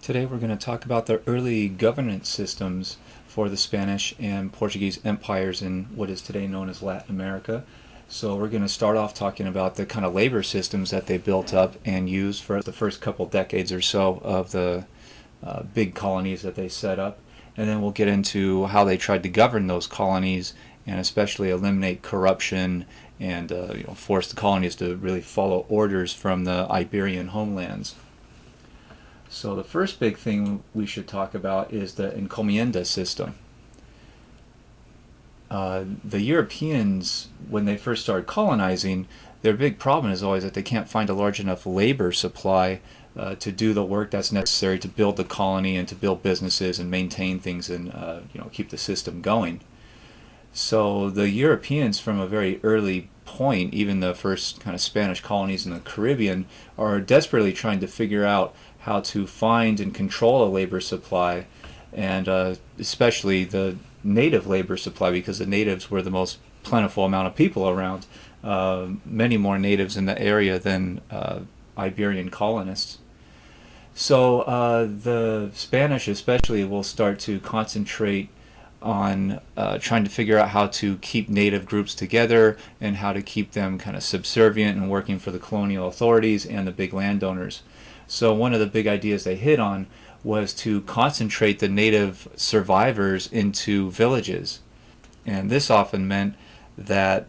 Today we're going to talk about the early governance systems for the Spanish and Portuguese empires in what is today known as Latin America. So we're going to start off talking about the kind of labor systems that they built up and used for the first couple decades or so of the big colonies that they set up. And then we'll get into how they tried to govern those colonies and especially eliminate corruption and force the colonies to really follow orders from the Iberian homelands. So the first big thing we should talk about is the Encomienda System. The Europeans, when they first started colonizing, their big problem is always that they can't find a large enough labor supply to do the work that's necessary to build the colony and to build businesses and maintain things and keep the system going. So the Europeans, from a very early point, even the first kind of Spanish colonies in the Caribbean, are desperately trying to figure out how to find and control a labor supply, and especially the native labor supply, because the natives were the most plentiful amount of people around. Many more natives in the area than Iberian colonists. So the Spanish especially will start to concentrate on trying to figure out how to keep native groups together and how to keep them kind of subservient and working for the colonial authorities and the big landowners. So one of the big ideas they hit on was to concentrate the native survivors into villages. And this often meant that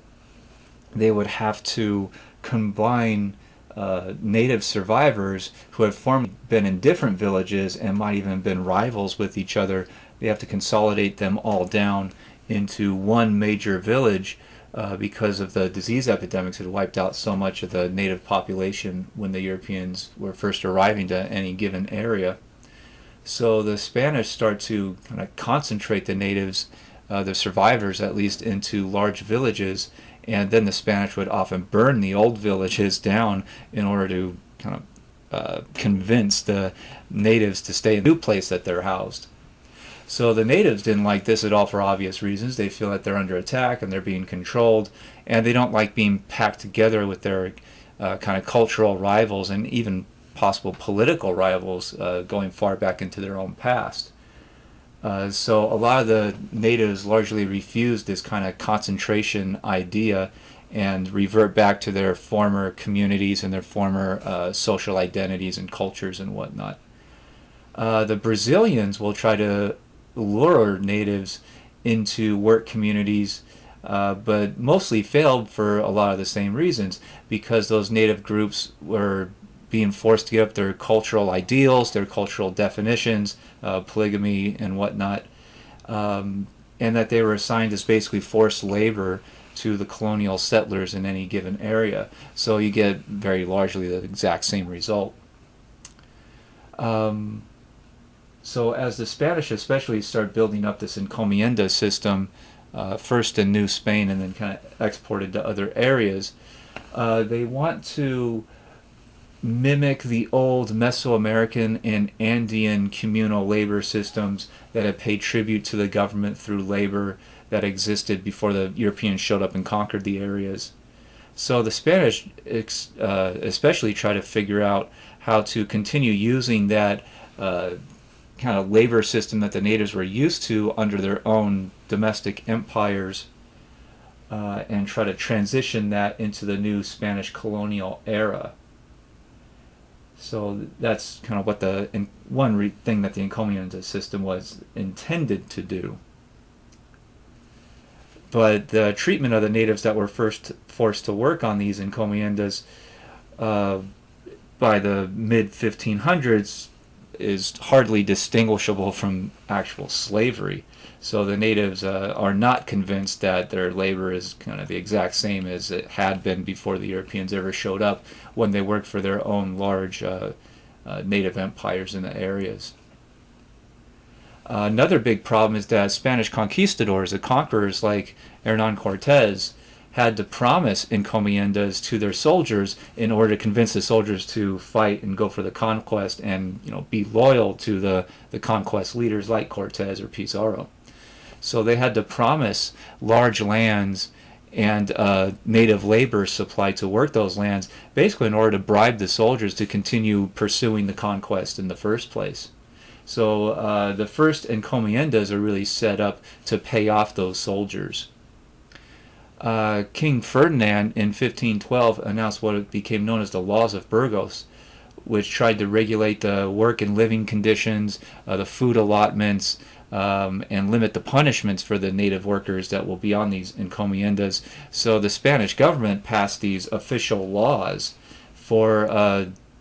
they would have to combine native survivors who had formerly been in different villages and might even have been rivals with each other. They have to consolidate them all down into one major village because of the disease epidemics that had wiped out so much of the native population when the Europeans were first arriving to any given area. So the Spanish start to kind of concentrate the natives, the survivors at least, into large villages, and then the Spanish would often burn the old villages down in order to kind of convince the natives to stay in the new place that they're housed. So the natives didn't like this at all for obvious reasons. They feel that they're under attack and they're being controlled, and they don't like being packed together with their kind of cultural rivals and even possible political rivals going far back into their own past. So a lot of the natives largely refused this kind of concentration idea and revert back to their former communities and their former social identities and cultures and whatnot. The Brazilians will try to lure natives into work communities, but mostly failed for a lot of the same reasons, because those native groups were being forced to give up their cultural ideals, their cultural definitions, polygamy and whatnot, and that they were assigned as basically forced labor to the colonial settlers in any given area. So you get very largely the exact same result. So as the Spanish especially start building up this Encomienda system, first in New Spain and then kind of exported to other areas, they want to mimic the old Mesoamerican and Andean communal labor systems that had paid tribute to the government through labor that existed before the Europeans showed up and conquered the areas. So the Spanish especially try to figure out how to continue using that kind of labor system that the natives were used to under their own domestic empires, and try to transition that into the new Spanish colonial era. So that's kind of what one thing that the Encomienda system was intended to do. But the treatment of the natives that were first forced to work on these encomiendas by the mid-1500s is hardly distinguishable from actual slavery. So the natives are not convinced that their labor is kind of the exact same as it had been before the Europeans ever showed up when they worked for their own large native empires in the areas. Another big problem is that Spanish conquistadors, the conquerors like Hernán Cortés, had to promise encomiendas to their soldiers in order to convince the soldiers to fight and go for the conquest and be loyal to the conquest leaders like Cortés or Pizarro. So they had to promise large lands and native labor supply to work those lands, basically in order to bribe the soldiers to continue pursuing the conquest in the first place. So the first encomiendas are really set up to pay off those soldiers. King Ferdinand in 1512 announced what became known as the Laws of Burgos, which tried to regulate the work and living conditions, the food allotments, and limit the punishments for the native workers that will be on these encomiendas. So the Spanish government passed these official laws for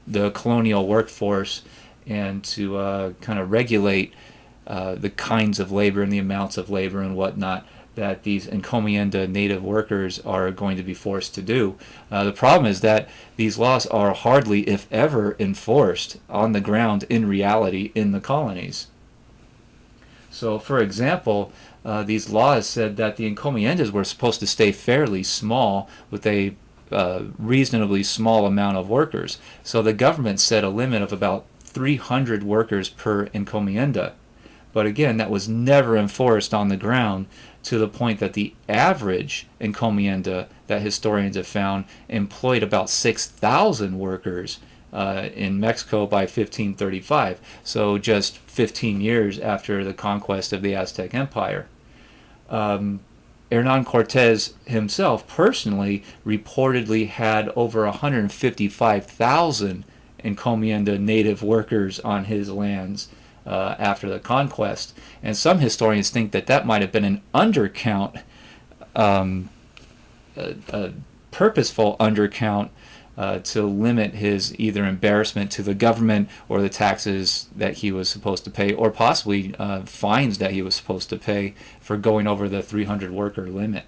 the colonial workforce and to kind of regulate the kinds of labor and the amounts of labor and whatnot that these encomienda native workers are going to be forced to do. The problem is that these laws are hardly, if ever, enforced on the ground in reality in the colonies. So, for example, these laws said that the encomiendas were supposed to stay fairly small with a reasonably small amount of workers. So the government set a limit of about 300 workers per encomienda. But again, that was never enforced on the ground, to the point that the average encomienda that historians have found employed about 6,000 workers in Mexico by 1535, so just 15 years after the conquest of the Aztec Empire. Hernan Cortez himself personally reportedly had over 155,000 encomienda native workers on his lands after the conquest, and some historians think that that might have been an undercount, a purposeful undercount to limit his either embarrassment to the government or the taxes that he was supposed to pay, or possibly fines that he was supposed to pay for going over the 300 worker limit.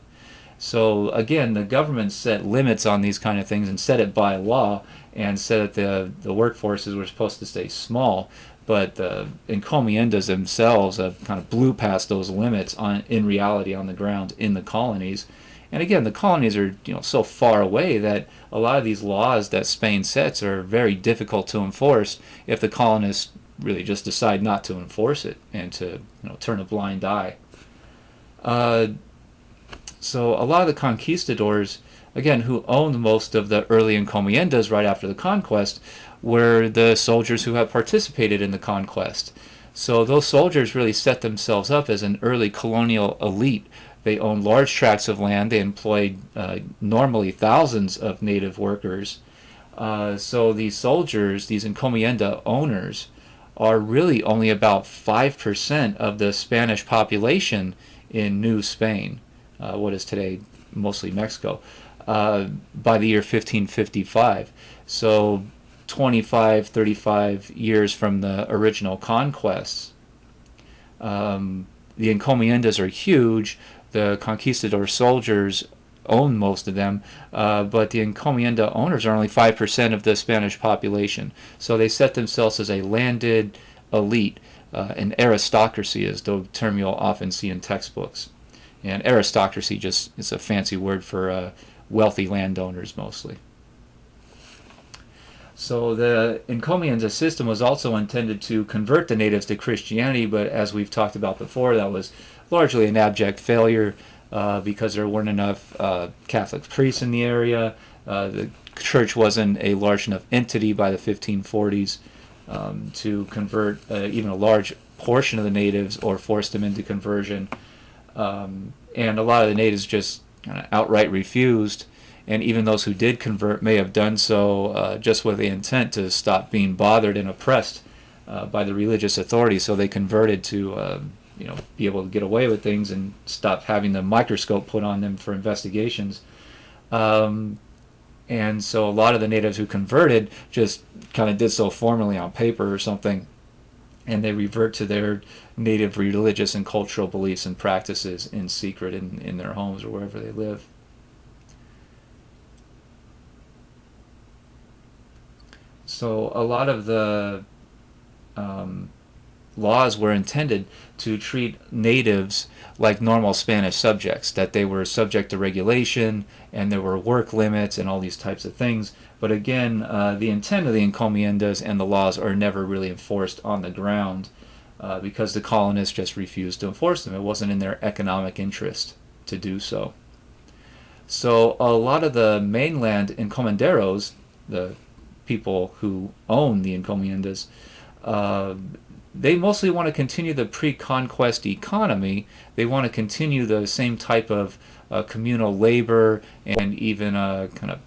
So again, the government set limits on these kind of things and set it by law, and said that the workforces were supposed to stay small. But the encomiendas themselves have kind of blew past those limits in reality on the ground in the colonies. And again, the colonies are so far away that a lot of these laws that Spain sets are very difficult to enforce if the colonists really just decide not to enforce it and to turn a blind eye. So a lot of the conquistadors, again, who owned most of the early encomiendas right after the conquest, were the soldiers who had participated in the conquest. So those soldiers really set themselves up as an early colonial elite. They owned large tracts of land. They employed normally thousands of native workers. So these soldiers, these encomienda owners, are really only about 5% of the Spanish population in New Spain, what is today mostly Mexico, by the year 1555. So 25, 35 years from the original conquests. The encomiendas are huge. The conquistador soldiers own most of them, but the encomienda owners are only 5% of the Spanish population. So they set themselves as a landed elite. An aristocracy is the term you'll often see in textbooks. And aristocracy just is a fancy word for wealthy landowners mostly. So the Encomienda system was also intended to convert the natives to Christianity, but as we've talked about before, that was largely an abject failure because there weren't enough Catholic priests in the area. The church wasn't a large enough entity by the 1540s to convert even a large portion of the natives or force them into conversion. And a lot of the natives just kind of outright refused. And even those who did convert may have done so just with the intent to stop being bothered and oppressed by the religious authorities. So they converted to, be able to get away with things and stop having the microscope put on them for investigations. And so a lot of the natives who converted just kind of did so formally on paper or something, and they revert to their native religious and cultural beliefs and practices in secret in their homes or wherever they live. So a lot of the laws were intended to treat natives like normal Spanish subjects, that they were subject to regulation and there were work limits and all these types of things. But again, the intent of the encomiendas and the laws are never really enforced on the ground because the colonists just refused to enforce them. It wasn't in their economic interest to do so. So a lot of the mainland encomenderos, the people who own the encomiendas, they mostly want to continue the pre-conquest economy. They want to continue the same type of communal labor and even kind of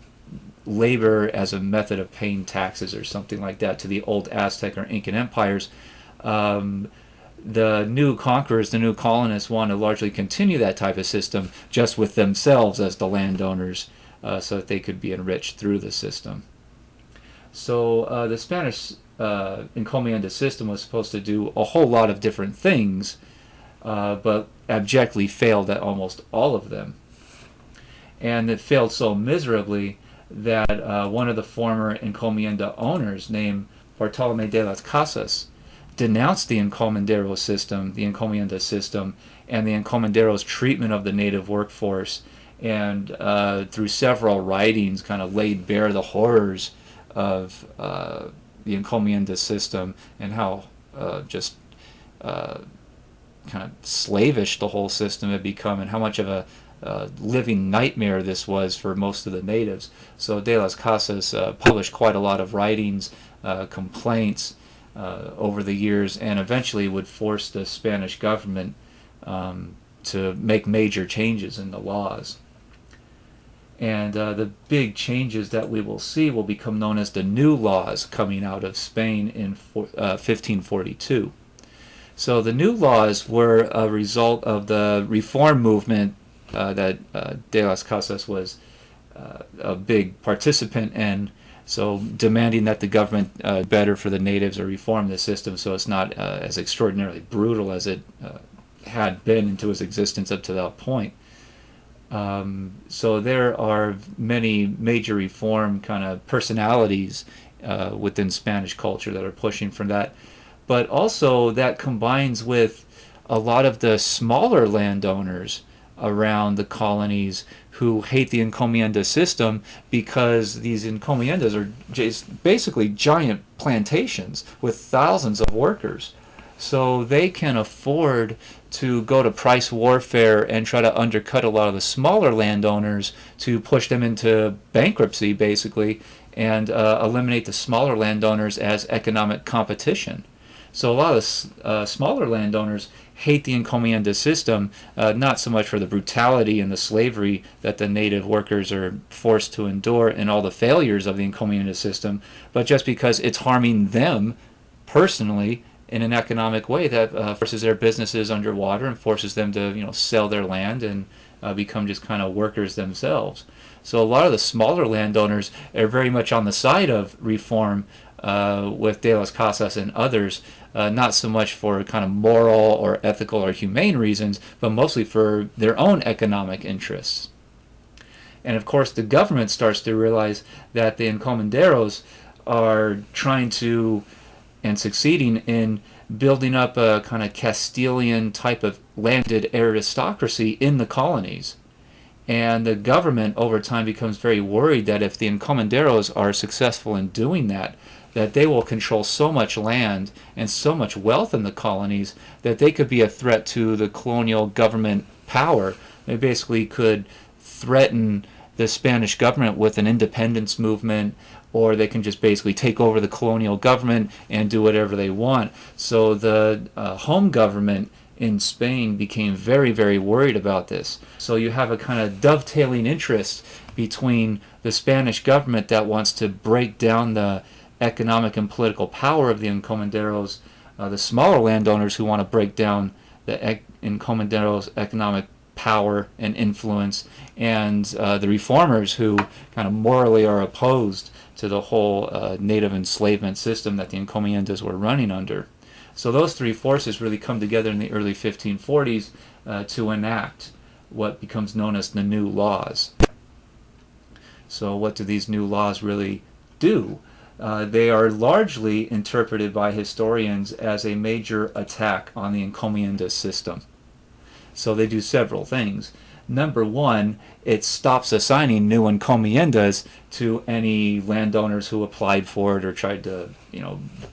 labor as a method of paying taxes or something like that to the old Aztec or Incan empires. Um, the new conquerors, the new colonists, want to largely continue that type of system, just with themselves as the landowners, so that they could be enriched through the system. So the Spanish Encomienda system was supposed to do a whole lot of different things, but abjectly failed at almost all of them. And it failed so miserably that one of the former Encomienda owners, named Bartolome de las Casas, denounced the Encomendero system, the Encomienda system, and the Encomendero's treatment of the native workforce, and through several writings kind of laid bare the horrors of the Encomienda system and how just kind of slavish the whole system had become, and how much of a living nightmare this was for most of the natives. So De las Casas published quite a lot of writings, complaints over the years, and eventually would force the Spanish government to make major changes in the laws. And the big changes that we will see will become known as the new laws coming out of Spain in 1542. So the new laws were a result of the reform movement that De las Casas was a big participant in, so demanding that the government better for the natives or reform the system so it's not as extraordinarily brutal as it had been into its existence up to that point. So there are many major reform kind of personalities within Spanish culture that are pushing for that. But also that combines with a lot of the smaller landowners around the colonies who hate the Encomienda system, because these Encomiendas are just basically giant plantations with thousands of workers. So they can afford to go to price warfare and try to undercut a lot of the smaller landowners to push them into bankruptcy, basically, and eliminate the smaller landowners as economic competition. So a lot of smaller landowners hate the Encomienda system, not so much for the brutality and the slavery that the native workers are forced to endure and all the failures of the Encomienda system, but just because it's harming them personally in an economic way that forces their businesses underwater and forces them to sell their land and become just kind of workers themselves. So a lot of the smaller landowners are very much on the side of reform with De las Casas and others, not so much for kind of moral or ethical or humane reasons, but mostly for their own economic interests. And of course the government starts to realize that the encomenderos are trying to and succeeding in building up a kind of Castilian type of landed aristocracy in the colonies. And the government over time becomes very worried that if the encomenderos are successful in doing that, that they will control so much land and so much wealth in the colonies that they could be a threat to the colonial government power. They basically could threaten the Spanish government with an independence movement, or they can just basically take over the colonial government and do whatever they want. So the home government in Spain became very, very worried about this. So you have a kind of dovetailing interest between the Spanish government that wants to break down the economic and political power of the encomenderos, the smaller landowners who want to break down the encomenderos' economic power and influence, and the reformers who kind of morally are opposed to the whole native enslavement system that the encomiendas were running under. So those three forces really come together in the early 1540s to enact what becomes known as the new laws. So what do these new laws really do? They are largely interpreted by historians as a major attack on the encomienda system. So they do several things. Number one, it stops assigning new encomiendas to any landowners who applied for it or tried to,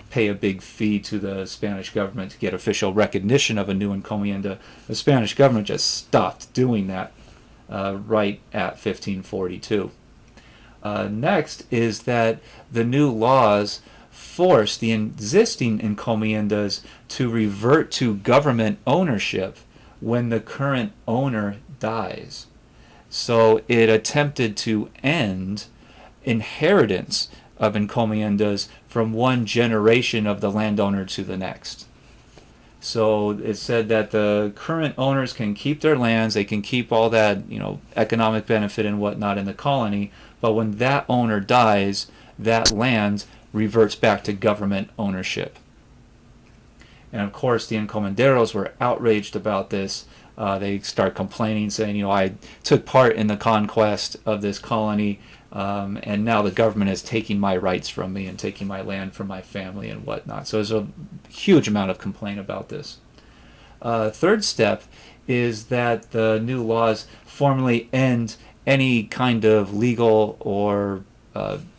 pay a big fee to the Spanish government to get official recognition of a new encomienda. The Spanish government just stopped doing that right at 1542. Next is that the new laws force the existing encomiendas to revert to government ownership when the current owner dies. So it attempted to end inheritance of encomiendas from one generation of the landowner to the next. So it said that the current owners can keep their lands, they can keep all that, economic benefit and whatnot in the colony, but when that owner dies, that land reverts back to government ownership. And of course, the encomenderos were outraged about this. They start complaining, saying, I took part in the conquest of this colony, and now the government is taking my rights from me and taking my land from my family and whatnot. So there's a huge amount of complaint about this. Third step is that the new laws formally end any kind of legal or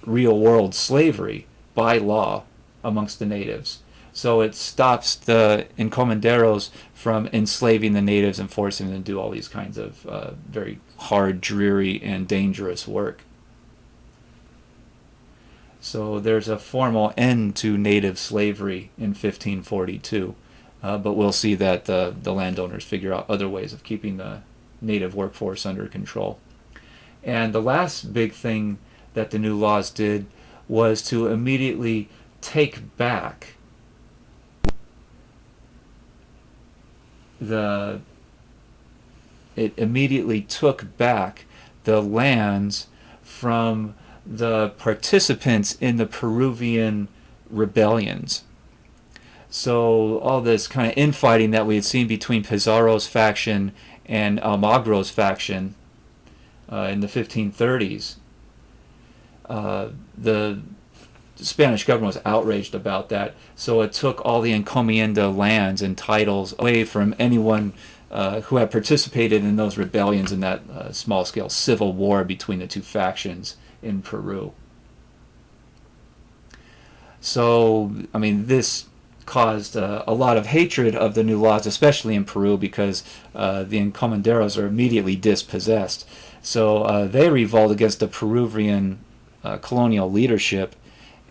real-world slavery by law amongst the natives. So it stops the encomenderos from enslaving the natives and forcing them to do all these kinds of very hard, dreary, and dangerous work. So there's a formal end to native slavery in 1542, but we'll see that the landowners figure out other ways of keeping the native workforce under control. And the last big thing that the new laws did was to immediately take back it immediately took back the lands from the participants in the Peruvian rebellions. So all this kind of infighting that we had seen between Pizarro's faction and Almagro's faction in the 1530s, the Spanish government was outraged about that, so it took all the encomienda lands and titles away from anyone who had participated in those rebellions in that small-scale civil war between the two factions in Peru. So, this caused a lot of hatred of the new laws, especially in Peru, because the encomenderos are immediately dispossessed. So they revolt against the Peruvian colonial leadership,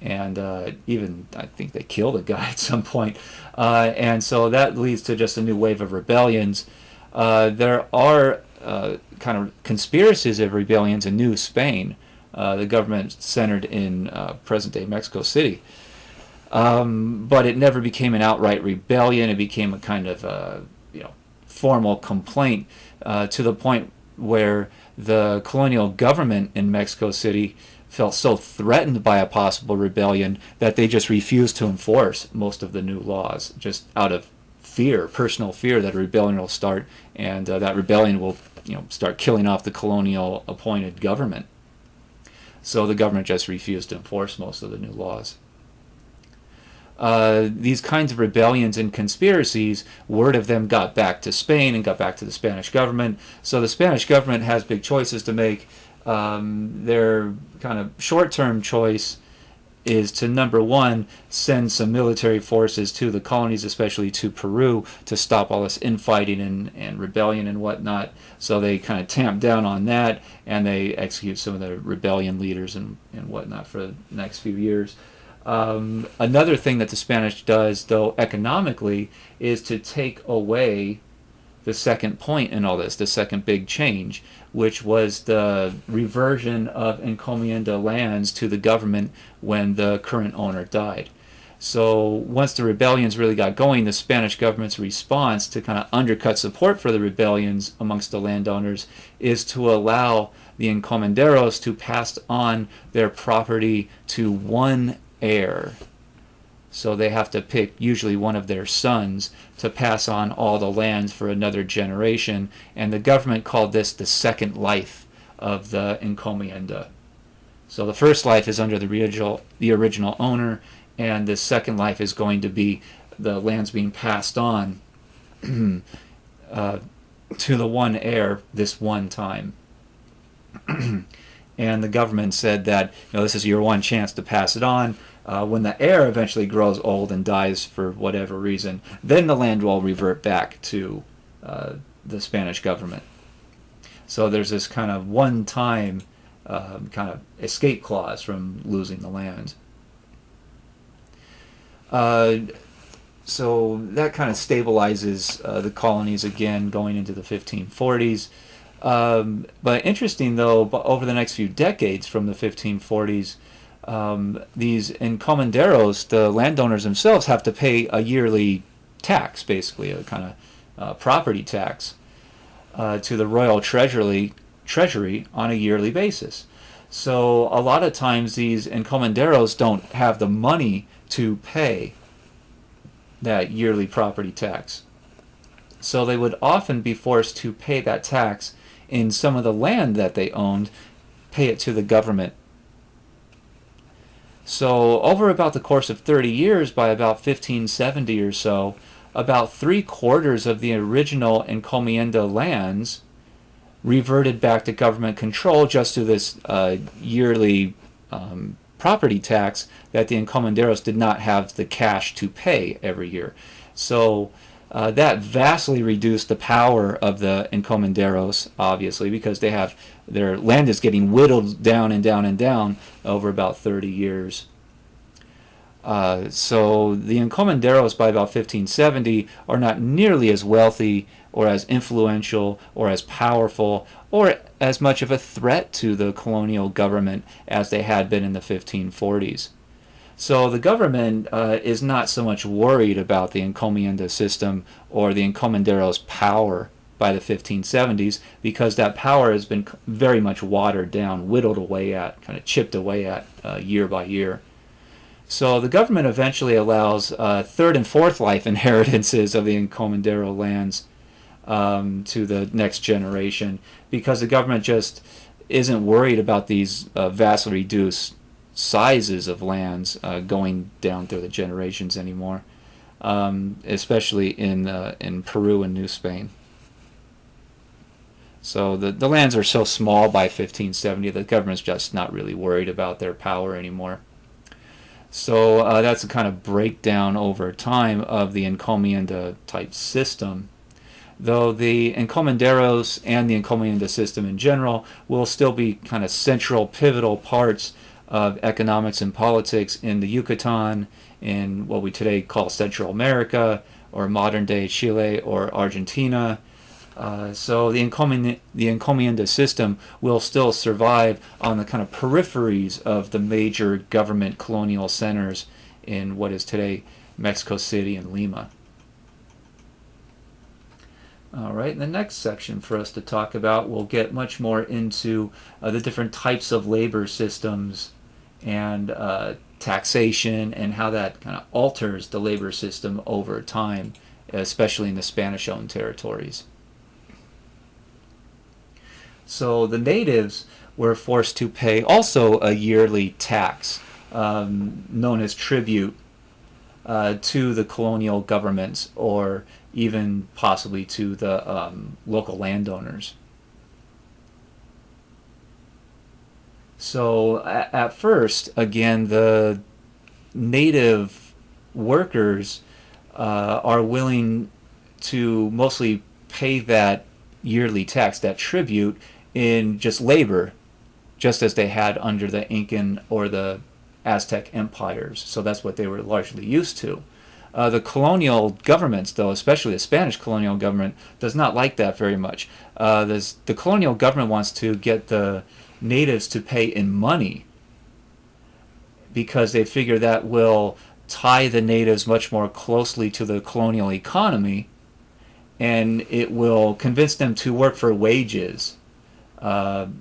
and even I think they killed a guy at some point. And so that leads to just a new wave of rebellions. There are kind of conspiracies of rebellions in New Spain, the government centered in present-day Mexico City. But it never became an outright rebellion. It became a kind of formal complaint to the point where the colonial government in Mexico City felt so threatened by a possible rebellion that they just refused to enforce most of the new laws, just out of fear, personal fear that a rebellion will start, and that rebellion will start killing off the colonial appointed government. So the government just refused to enforce most of the new laws. These kinds of rebellions and conspiracies, word of them got back to Spain and got back to the Spanish government. So the Spanish government has big choices to make. Their kind of short-term choice is to, number one, send some military forces to the colonies, especially to Peru, to stop all this infighting and rebellion and whatnot. So they kind of tamp down on that, and they execute some of the rebellion leaders and whatnot for the next few years. Another thing that the Spanish does, though, economically, is to take away the second point in all this, the second big change, which was the reversion of encomienda lands to the government when the current owner died. So once the rebellions really got going, the Spanish government's response to kind of undercut support for the rebellions amongst the landowners is to allow the encomenderos to pass on their property to one heir. So they have to pick usually one of their sons to pass on all the lands for another generation, and the government called this the second life of the encomienda. So the first life is under the original owner, and the second life is going to be the lands being passed on to the one heir this one time. And the government said that this is your one chance to pass it on. When the heir eventually grows old and dies for whatever reason, then the land will revert back to the Spanish government. So there's this kind of one-time kind of escape clause from losing the land. Uh, so that kind of stabilizes the colonies again going into the 1540s. But interesting though, over the next few decades from the 1540s, these encomenderos, the landowners themselves, have to pay a yearly tax, basically a kind of property tax, to the royal treasury on a yearly basis. So a lot of times these encomenderos don't have the money to pay that yearly property tax. So they would often be forced to pay that tax in some of the land that they owned, pay it to the government. So over about the course of 30 years, by about 1570 or so, about 3/4 of the original encomienda lands reverted back to government control just to this yearly property tax that the encomenderos did not have the cash to pay every year. So that vastly reduced the power of the encomenderos, obviously, because they have their land is getting whittled down and down and down over about 30 years. So the encomenderos by about 1570 are not nearly as wealthy or as influential or as powerful or as much of a threat to the colonial government as they had been in the 1540s. So the government is not so much worried about the encomienda system or the encomenderos' power by the 1570s, because that power has been very much watered down, whittled away at, kind of chipped away at year by year. So the government eventually allows third and fourth life inheritances of the encomendero lands to the next generation, because the government just isn't worried about these vastly reduced sizes of lands going down through the generations anymore, especially in Peru and New Spain. So the lands are so small by 1570 that the government's just not really worried about their power anymore. So that's a kind of breakdown over time of the encomienda type system. Though the encomenderos and the encomienda system in general will still be kind of central, pivotal parts of economics and politics in the Yucatan, in what we today call Central America, or modern day Chile or Argentina. So the encomienda system will still survive on the kind of peripheries of the major government colonial centers in what is today Mexico City and Lima. All right, in the next section for us to talk about, we'll get much more into the different types of labor systems and taxation and how that kind of alters the labor system over time, especially in the Spanish-owned territories. So the natives were forced to pay also a yearly tax known as tribute to the colonial governments, or even possibly to the local landowners. So at first, again, the native workers are willing to mostly pay that yearly tax, that tribute, in just labor, just as they had under the Incan or the Aztec empires. So that's what they were largely used to. The colonial governments, though, especially the Spanish colonial government, does not like that very much. The colonial government wants to get the natives to pay in money, because they figure that will tie the natives much more closely to the colonial economy, and it will convince them to work for wages,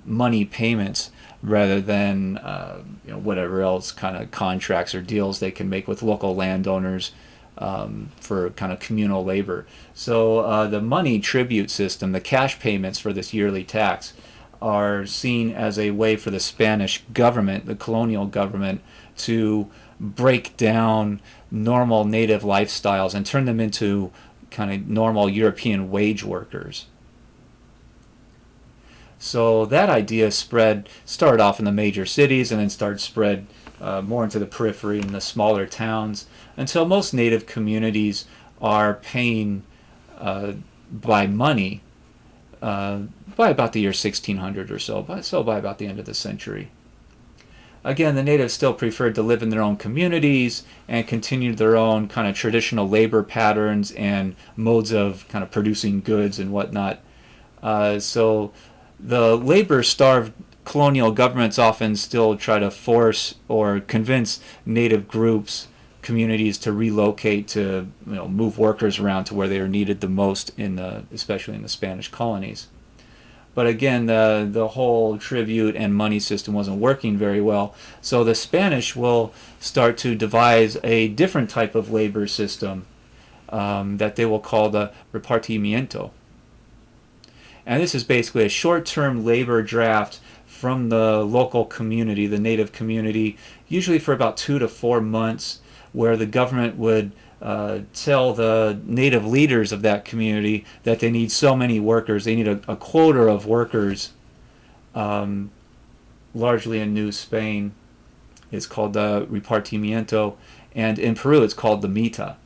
money payments, rather than whatever else kind of contracts or deals they can make with local landowners for kind of communal labor. So the money tribute system, the cash payments for this yearly tax, are seen as a way for the Spanish government, the colonial government, to break down normal native lifestyles and turn them into kind of normal European wage workers. So that idea started off in the major cities and then spread more into the periphery and the smaller towns, until most native communities are paying by money by about the year 1600 or so, by about the end of the century. Again, the natives still preferred to live in their own communities and continue their own kind of traditional labor patterns and modes of kind of producing goods and whatnot. So the labor-starved colonial governments often still try to force or convince native groups, communities to relocate, to move workers around to where they are needed the most, especially in the Spanish colonies. But again, the whole tribute and money system wasn't working very well. So the Spanish will start to devise a different type of labor system that they will call the repartimiento. And this is basically a short-term labor draft from the local community, the native community, usually for about 2 to 4 months, where the government would tell the native leaders of that community that they need so many workers. They need a quota of workers, largely in New Spain. It's called the repartimiento, and in Peru it's called the mita.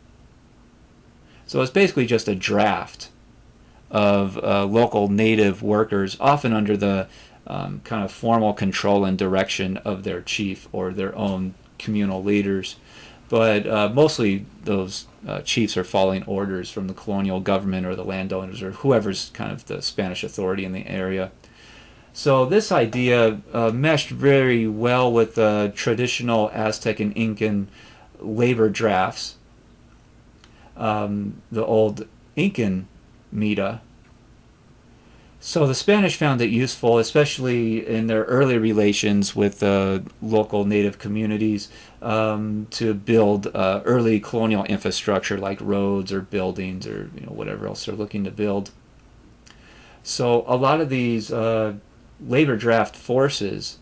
So it's basically just a draft of local native workers, often under the kind of formal control and direction of their chief or their own communal leaders. But mostly those chiefs are following orders from the colonial government or the landowners or whoever's kind of the Spanish authority in the area. So this idea meshed very well with the traditional Aztec and Incan labor drafts, the old Incan mita. So the Spanish found it useful, especially in their early relations with local native communities, to build early colonial infrastructure like roads or buildings or whatever else they're looking to build. So a lot of these labor draft forces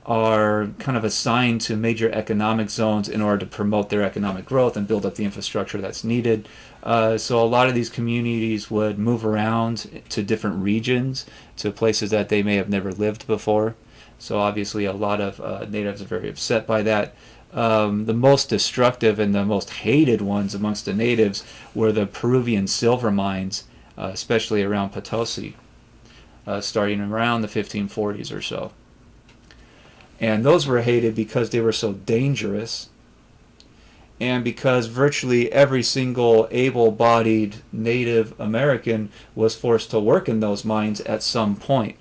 are kind of assigned to major economic zones in order to promote their economic growth and build up the infrastructure that's needed. So a lot of these communities would move around to different regions, to places that they may have never lived before. So obviously a lot of natives are very upset by that. The most destructive and the most hated ones amongst the natives were the Peruvian silver mines, especially around Potosi, starting around the 1540s or so. And those were hated because they were so dangerous, and because virtually every single able-bodied Native American was forced to work in those mines at some point.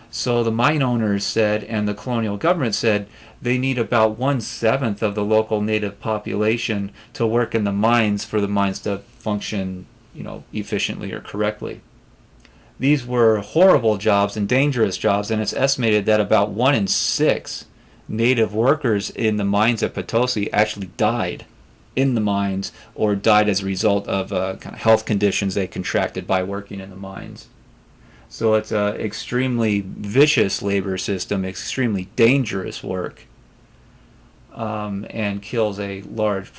So the mine owners said, and the colonial government said, they need about 1/7 of the local Native population to work in the mines for the mines to function, efficiently or correctly. These were horrible jobs and dangerous jobs, and it's estimated that about 1 in 6 native workers in the mines at Potosi actually died in the mines or died as a result of kind of health conditions they contracted by working in the mines. So it's an extremely vicious labor system, extremely dangerous work, and kills a large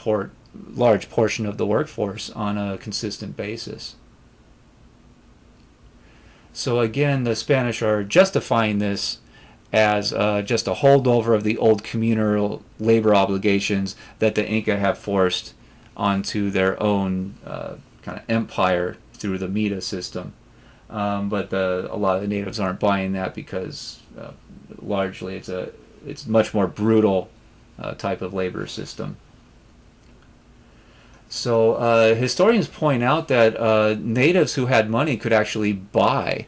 portion of the workforce on a consistent basis. So again, the Spanish are justifying this as just a holdover of the old communal labor obligations that the Inca have forced onto their own kind of empire through the mita system. But a lot of the natives aren't buying that because largely it's much more brutal type of labor system. So historians point out that natives who had money could actually buy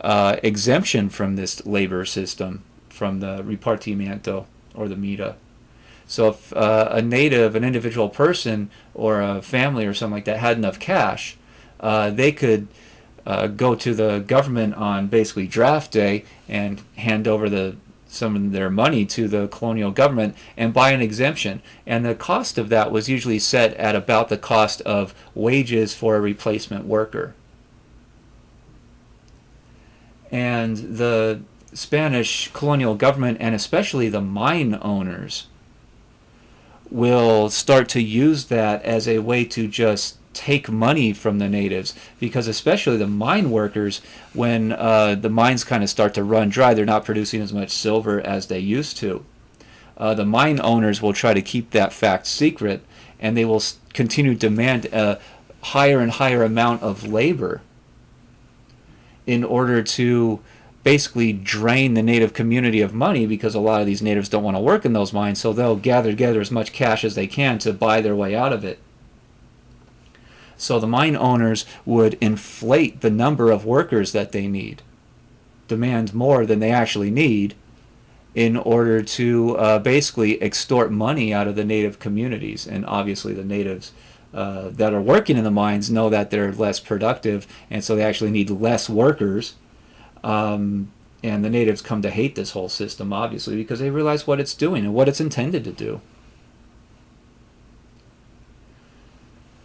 exemption from this labor system, from the repartimiento or the mita. So if an individual person or a family or something like that had enough cash, they could go to the government on basically draft day and hand over some of their money to the colonial government and buy an exemption. And the cost of that was usually set at about the cost of wages for a replacement worker. And the Spanish colonial government, and especially the mine owners, will start to use that as a way to just take money from the natives, because especially the mine workers, when the mines kind of start to run dry, they're not producing as much silver as they used to. The mine owners will try to keep that fact secret, and they will continue to demand a higher and higher amount of labor in order to basically drain the native community of money, because a lot of these natives don't want to work in those mines, so they'll gather together as much cash as they can to buy their way out of it. So the mine owners would inflate the number of workers that they need, demand more than they actually need, in order to basically extort money out of the native communities. And obviously the natives that are working in the mines know that they're less productive, and so they actually need less workers. And the natives come to hate this whole system, obviously, because they realize what it's doing and what it's intended to do.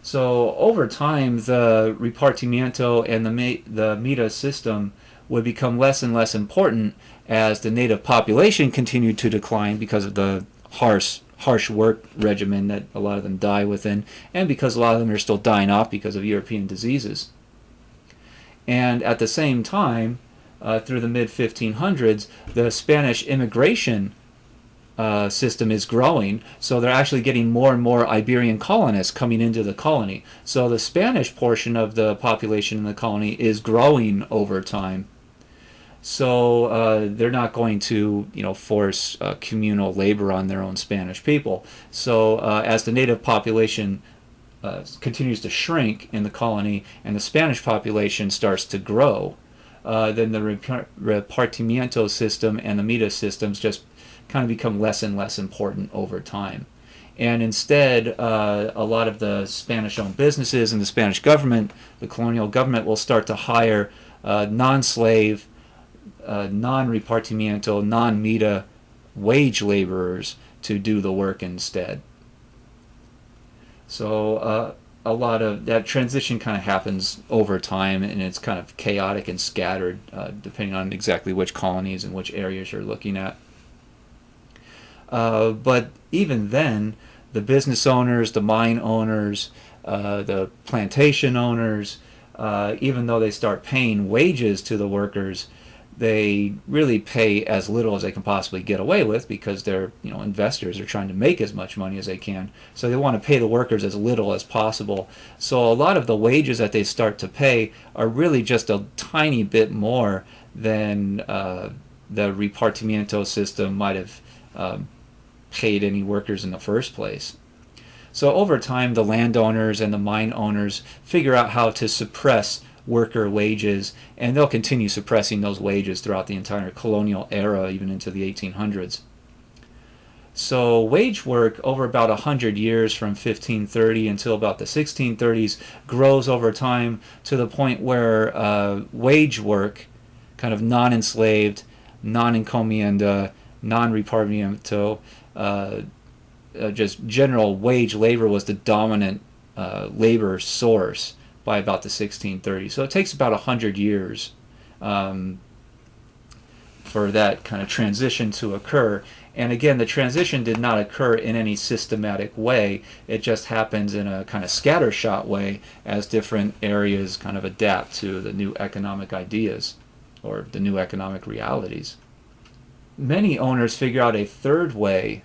So over time, the repartimiento and the mita system would become less and less important as the native population continued to decline because of the harsh work regimen that a lot of them die within, and because a lot of them are still dying off because of European diseases. And at the same time, through the mid-1500s, the Spanish immigration system is growing, so they're actually getting more and more Iberian colonists coming into the colony. So the Spanish portion of the population in the colony is growing over time. So they're not going to, force communal labor on their own Spanish people. So as the native population continues to shrink in the colony and the Spanish population starts to grow, then the repartimiento system and the mita systems just kind of become less and less important over time. And instead, a lot of the Spanish-owned businesses and the Spanish government, the colonial government, will start to hire non-slave, non-repartimiento, non-mita wage laborers to do the work instead. So a lot of that transition kind of happens over time, and it's kind of chaotic and scattered depending on exactly which colonies and which areas you're looking at. But even then, the business owners, the mine owners, the plantation owners, even though they start paying wages to the workers, they really pay as little as they can possibly get away with, because they're, investors are trying to make as much money as they can. So they want to pay the workers as little as possible. So a lot of the wages that they start to pay are really just a tiny bit more than the repartimiento system might have paid any workers in the first place. So over time, the landowners and the mine owners figure out how to suppress worker wages, and they'll continue suppressing those wages throughout the entire colonial era, even into the 1800s. So wage work over about 100 years, from 1530 until about the 1630s, grows over time to the point where wage work, kind of non-enslaved, non-encomienda, non-repartimiento, just general wage labor, was the dominant labor source by about the 1630s. So it takes about 100 years for that kind of transition to occur. And again, the transition did not occur in any systematic way. It just happens in a kind of scattershot way as different areas kind of adapt to the new economic ideas or the new economic realities. Many owners figure out a third way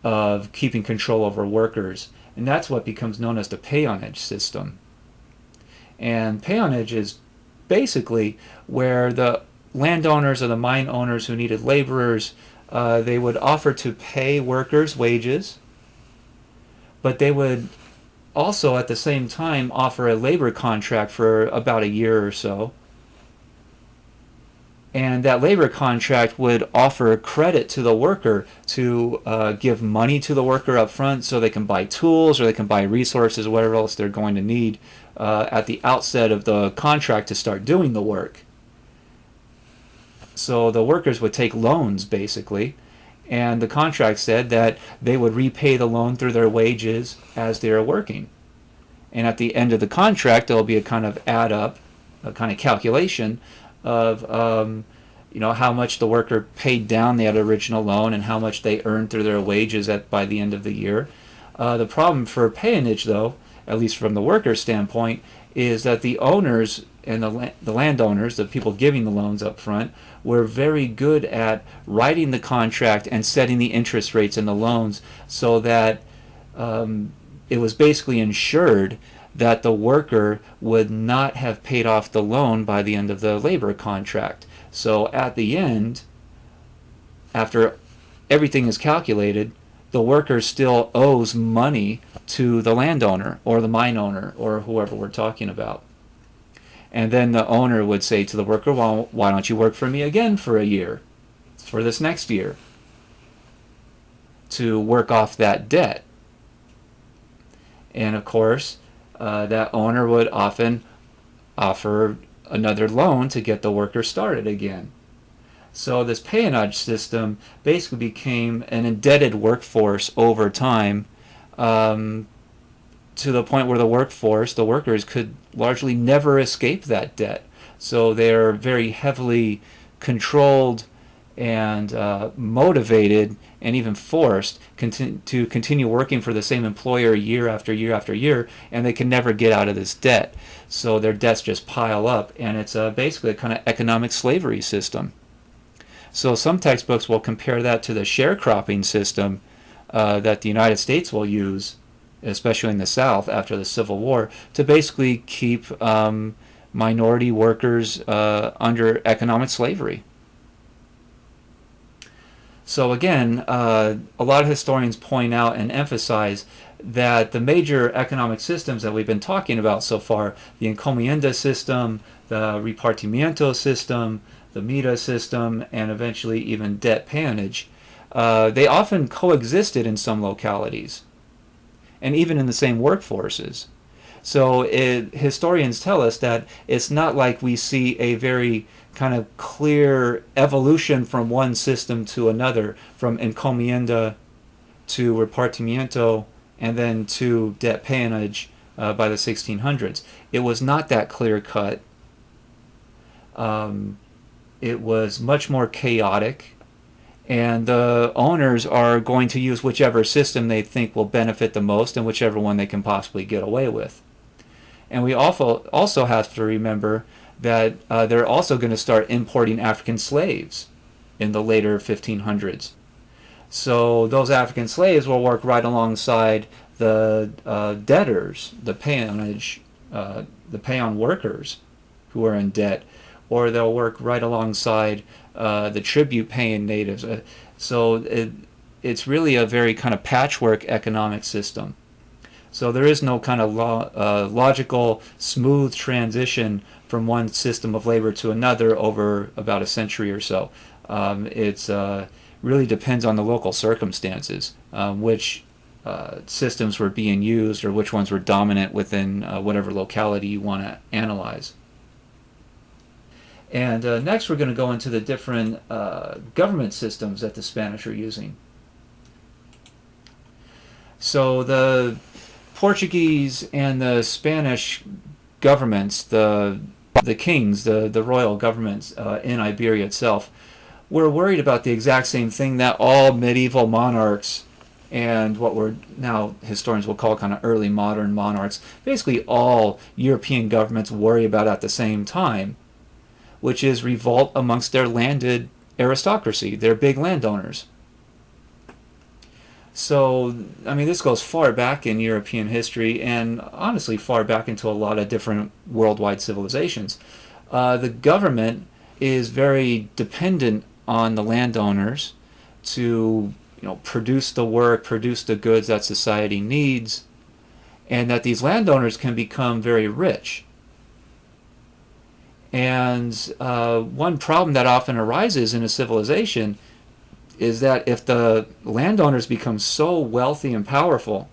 of keeping control over workers, and that's what becomes known as the peonage system. And peonage is basically where the landowners or the mine owners who needed laborers, they would offer to pay workers wages, but they would also at the same time offer a labor contract for about a year or so. And that labor contract would offer credit to the worker to give money to the worker up front so they can buy tools or they can buy resources, whatever else they're going to need at the outset of the contract to start doing the work. So the workers would take loans, basically, and the contract said that they would repay the loan through their wages as they are working. And at the end of the contract, there will be a kind of add up, a kind of calculation of how much the worker paid down that original loan and how much they earned through their wages by the end of the year. The problem for peonage, though, at least from the worker's standpoint, is that the owners and the landowners, the people giving the loans up front, were very good at writing the contract and setting the interest rates in the loans so that it was basically ensured that the worker would not have paid off the loan by the end of the labor contract. So at the end, after everything is calculated, the worker still owes money to the landowner or the mine owner or whoever we're talking about. And then the owner would say to the worker, well, why don't you work for me again for a year, for this next year, to work off that debt? And of course, that owner would often offer another loan to get the worker started again. So this peonage system basically became an indebted workforce over time, to the point where the workers could largely never escape that debt. So they're very heavily controlled and motivated and even forced to continue working for the same employer year after year after year, and they can never get out of this debt. So their debts just pile up, and it's basically a kind of economic slavery system. So some textbooks will compare that to the sharecropping system that the United States will use, especially in the South after the Civil War, to basically keep minority workers under economic slavery. So again, a lot of historians point out and emphasize that the major economic systems that we've been talking about so far, the Encomienda System, the Repartimiento System, the Mita System, and eventually even debt peonage, they often coexisted in some localities, and even in the same workforces. So historians tell us that it's not like we see a very kind of clear evolution from one system to another, from encomienda to repartimiento and then to debt peonage by the 1600s. It was not that clear cut. It was much more chaotic, and the owners are going to use whichever system they think will benefit the most and whichever one they can possibly get away with. And we also have to remember that they're also going to start importing African slaves in the later 1500s. So those African slaves will work right alongside the debtors, the peonage, the peon workers who are in debt, or they'll work right alongside the tribute paying natives. So it's really a very kind of patchwork economic system. So there is no kind of logical, smooth transition from one system of labor to another over about a century or so. It really depends on the local circumstances, which systems were being used or which ones were dominant within whatever locality you want to analyze. And next we're going to go into the different government systems that the Spanish are using. So the Portuguese and the Spanish governments, the kings, the royal governments in Iberia itself, were worried about the exact same thing that all medieval monarchs and what we're now historians will call kind of early modern monarchs, basically all European governments worry about at the same time, which is revolt amongst their landed aristocracy, their big landowners. So, I mean, this goes far back in European history and honestly far back into a lot of different worldwide civilizations. The government is very dependent on the landowners to, produce the work, produce the goods that society needs, and that these landowners can become very rich. And one problem that often arises in a civilization is that if the landowners become so wealthy and powerful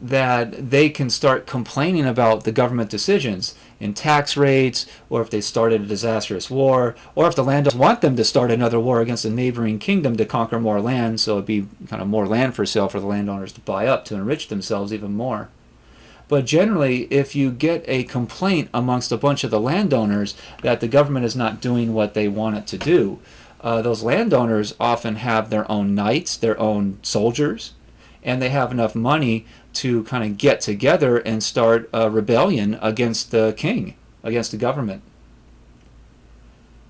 that they can start complaining about the government decisions in tax rates, or if they started a disastrous war, or if the landowners want them to start another war against a neighboring kingdom to conquer more land, so it'd be kind of more land for sale for the landowners to buy up to enrich themselves even more. But generally, if you get a complaint amongst a bunch of the landowners that the government is not doing what they want it to do, those landowners often have their own knights, their own soldiers, and they have enough money to kind of get together and start a rebellion against the king, against the government.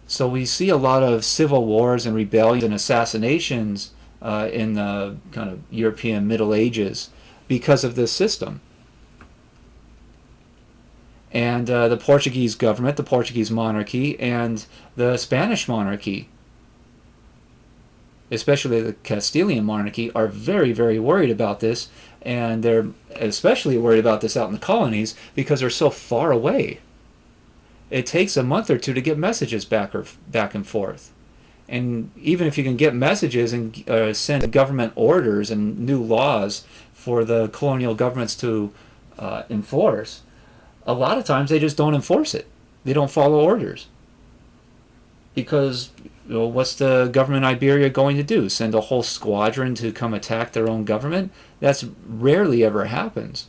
So we see a lot of civil wars and rebellions and assassinations in the kind of European Middle Ages because of this system. and the Portuguese government, the Portuguese monarchy, and the Spanish monarchy, especially the Castilian monarchy, are very, very worried about this, and they're especially worried about this out in the colonies because they're so far away. It takes a month or two to get messages back and forth. And even if you can get messages and send government orders and new laws for the colonial governments to enforce, a lot of times they just don't enforce it. They don't follow orders. Because what's the government in Iberia going to do? Send a whole squadron to come attack their own government? That's rarely ever happens.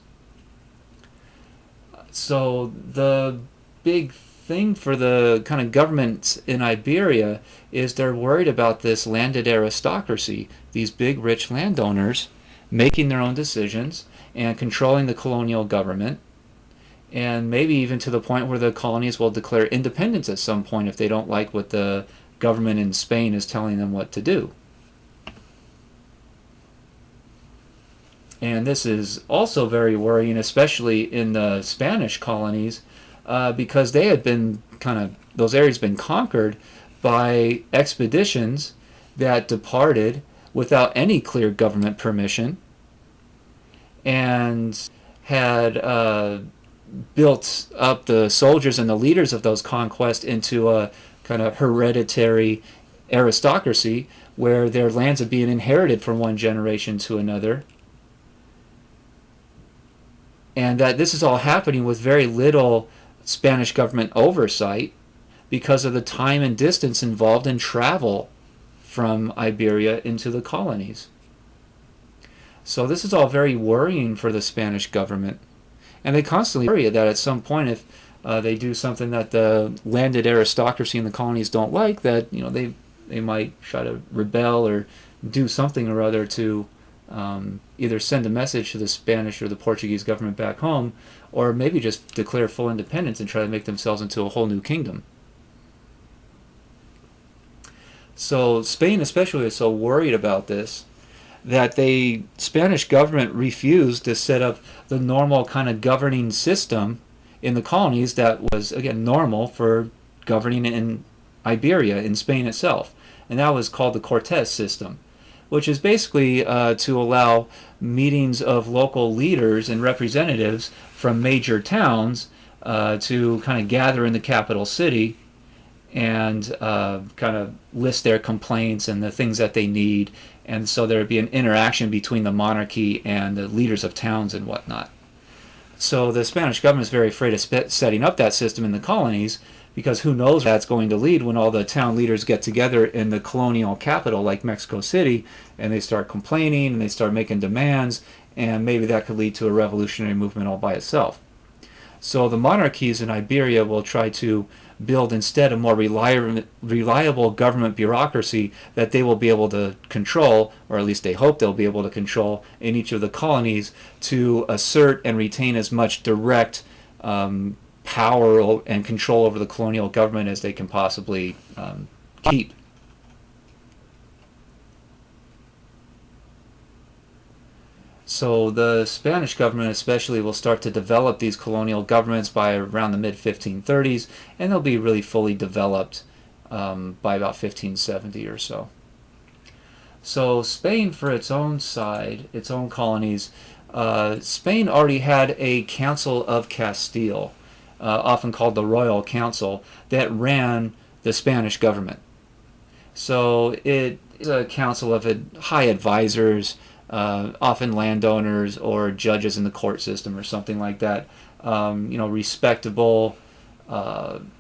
So the big thing for the kind of governments in Iberia is they're worried about this landed aristocracy, these big rich landowners making their own decisions and controlling the colonial government, and maybe even to the point where the colonies will declare independence at some point if they don't like what the government in Spain is telling them what to do. And this is also very worrying, especially in the Spanish colonies, because they had been those areas been conquered by expeditions that departed without any clear government permission and had built up the soldiers and the leaders of those conquests into a kind of hereditary aristocracy where their lands are being inherited from one generation to another. And that this is all happening with very little Spanish government oversight because of the time and distance involved in travel from Iberia into the colonies. So this is all very worrying for the Spanish government. And they constantly worry that at some point if they do something that the landed aristocracy in the colonies don't like, that they might try to rebel or do something or other to either send a message to the Spanish or the Portuguese government back home, or maybe just declare full independence and try to make themselves into a whole new kingdom. So Spain especially is so worried about this that the Spanish government refused to set up the normal kind of governing system in the colonies that was, again, normal for governing in Iberia, in Spain itself. And that was called the Cortes system, which is basically to allow meetings of local leaders and representatives from major towns to kind of gather in the capital city and kind of list their complaints and the things that they need. And so there would be an interaction between the monarchy and the leaders of towns and whatnot. So the Spanish government is very afraid of setting up that system in the colonies, because who knows where that's going to lead when all the town leaders get together in the colonial capital like Mexico City and they start complaining and they start making demands, and maybe that could lead to a revolutionary movement all by itself. So the monarchies in Iberia will try to build instead a more reliable government bureaucracy that they will be able to control, or at least they hope they'll be able to control in each of the colonies, to assert and retain as much direct power and control over the colonial government as they can possibly keep. So the Spanish government especially will start to develop these colonial governments by around the mid-1530s, and they'll be really fully developed by about 1570 or so. So Spain, for its own side, its own colonies, Spain already had a Council of Castile, often called the Royal Council, that ran the Spanish government. So it is a council of high advisors, often landowners or judges in the court system or something like that. Respectable,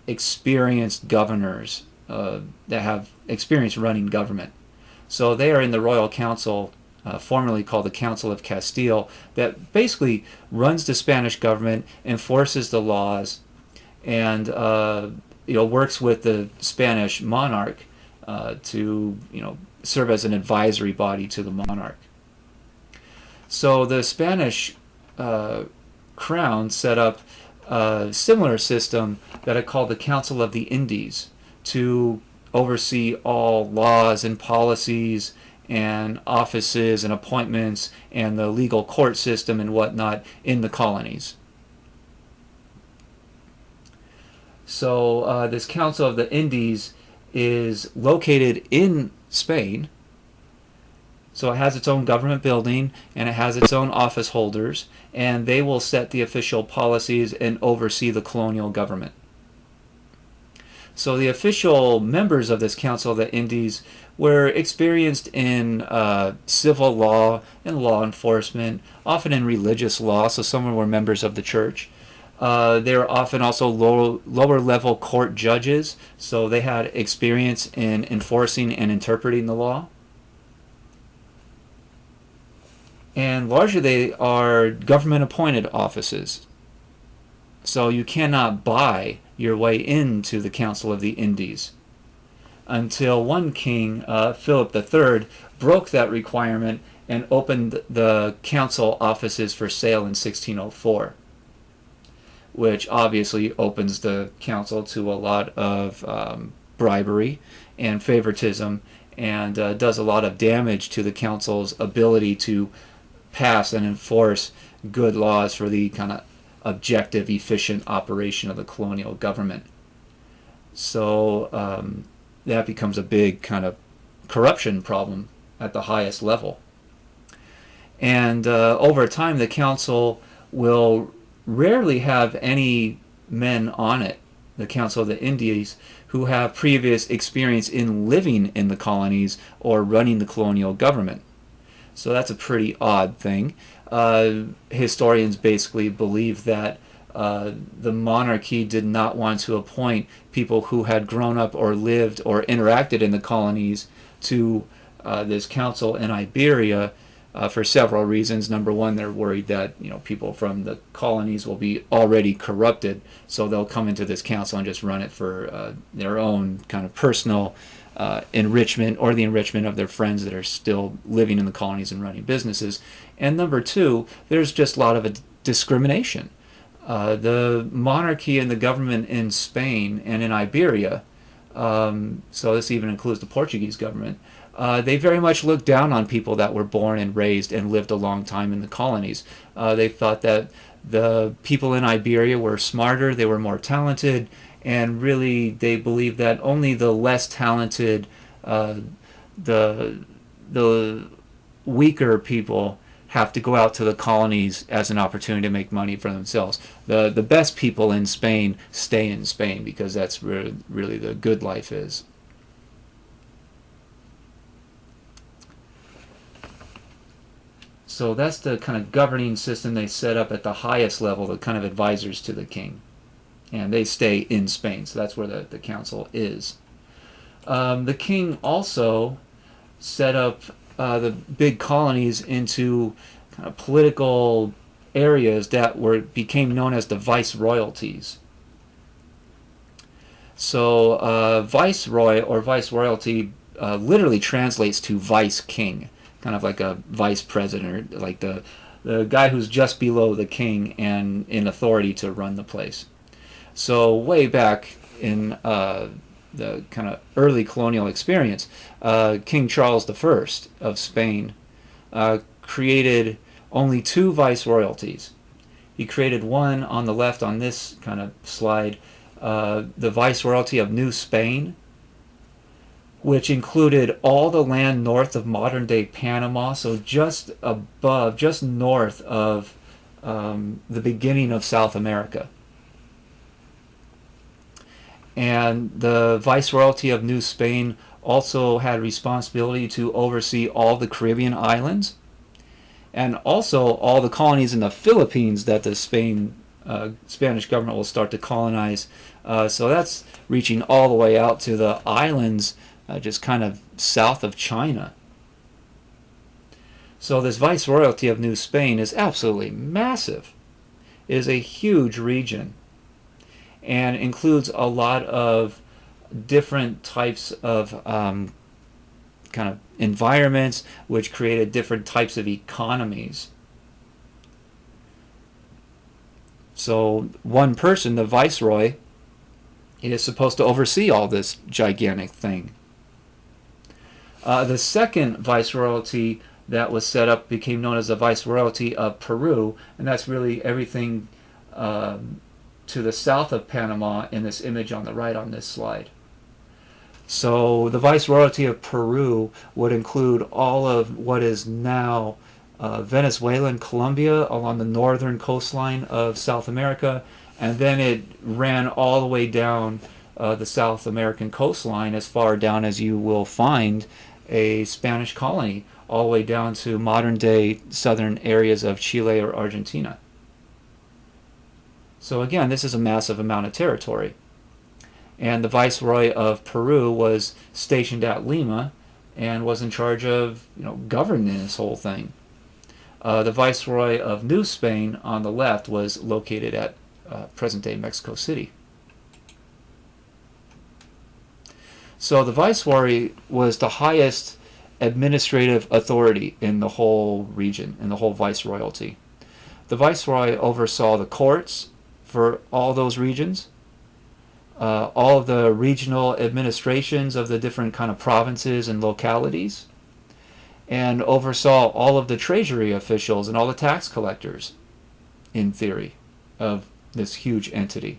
experienced governors that have experience running government. So they are in the Royal Council, formerly called the Council of Castile, that basically runs the Spanish government, enforces the laws, and works with the Spanish monarch to serve as an advisory body to the monarch. So the Spanish crown set up a similar system that it called the Council of the Indies to oversee all laws and policies and offices and appointments and the legal court system and whatnot in the colonies. So this Council of the Indies is located in Spain. So it has its own government building and it has its own office holders, and they will set the official policies and oversee the colonial government. So the official members of this Council of the Indies were experienced in civil law and law enforcement, often in religious law, so some were members of the church. They were often also lower level court judges, so they had experience in enforcing and interpreting the law. And largely they are government appointed offices. So you cannot buy your way into the Council of the Indies until one king, Philip III, broke that requirement and opened the council offices for sale in 1604, which obviously opens the council to a lot of bribery and favoritism, and does a lot of damage to the council's ability to pass and enforce good laws for the kind of objective, efficient operation of the colonial government. So that becomes a big kind of corruption problem at the highest level. And over time, the council will rarely have any men on it, the Council of the Indies, who have previous experience in living in the colonies or running the colonial government. So that's a pretty odd thing. Historians basically believe that the monarchy did not want to appoint people who had grown up or lived or interacted in the colonies to this council in Iberia for several reasons. Number one, they're worried that people from the colonies will be already corrupted, so they'll come into this council and just run it for their own kind of personal enrichment or the enrichment of their friends that are still living in the colonies and running businesses. And number two, there's just a lot of discrimination. The monarchy and the government in Spain and in Iberia, so this even includes the Portuguese government, they very much looked down on people that were born and raised and lived a long time in the colonies. They thought that the people in Iberia were smarter, they were more talented, and really they believed that only the less talented, the weaker people have to go out to the colonies as an opportunity to make money for themselves. The best people in Spain stay in Spain because that's where really the good life is. So that's the kind of governing system they set up at the highest level, the kind of advisors to the king. And they stay in Spain, so that's where the council is. The king also set up the big colonies into kind of political areas that became known as the viceroyalties. So viceroy or viceroyalty literally translates to vice king, kind of like a vice president, like the guy who's just below the king and in authority to run the place. So way back in the kind of early colonial experience, King Charles I of Spain created only two viceroyalties. He created one on the left on this kind of slide, the Viceroyalty of New Spain, which included all the land north of modern-day Panama, so just above, just north of the beginning of South America. And the Viceroyalty of New Spain also had responsibility to oversee all the Caribbean islands and also all the colonies in the Philippines that the Spanish government will start to colonize. So that's reaching all the way out to the islands just kind of south of China. So this Viceroyalty of New Spain is absolutely massive. It is a huge region and includes a lot of different types of kind of environments which created different types of economies. So one person, the viceroy, is supposed to oversee all this gigantic thing. The second viceroyalty that was set up became known as the Viceroyalty of Peru, and that's really everything to the south of Panama in this image on the right on this slide. So the Viceroyalty of Peru would include all of what is now Venezuela and Colombia along the northern coastline of South America, and then it ran all the way down the South American coastline as far down as you will find a Spanish colony, all the way down to modern-day southern areas of Chile or Argentina. So again, this is a massive amount of territory. And the Viceroy of Peru was stationed at Lima and was in charge of, governing this whole thing. The Viceroy of New Spain on the left was located at present-day Mexico City. So the Viceroy was the highest administrative authority in the whole region, in the whole Viceroyalty. The Viceroy oversaw the courts for all those regions, all of the regional administrations of the different kind of provinces and localities, and oversaw all of the treasury officials and all the tax collectors, in theory, of this huge entity.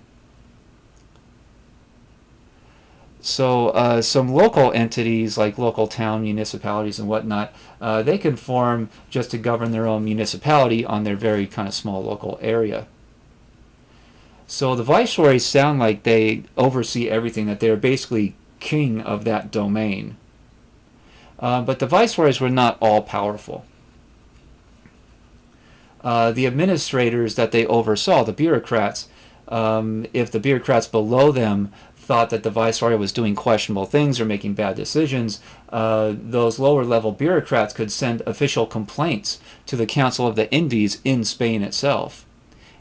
So some local entities, like local town municipalities and whatnot, they can form just to govern their own municipality on their very kind of small local area. So the viceroys sound like they oversee everything, that they're basically king of that domain. But the viceroys were not all powerful. The administrators that they oversaw, the bureaucrats, if the bureaucrats below them thought that the viceroy was doing questionable things or making bad decisions, those lower level bureaucrats could send official complaints to the Council of the Indies in Spain itself.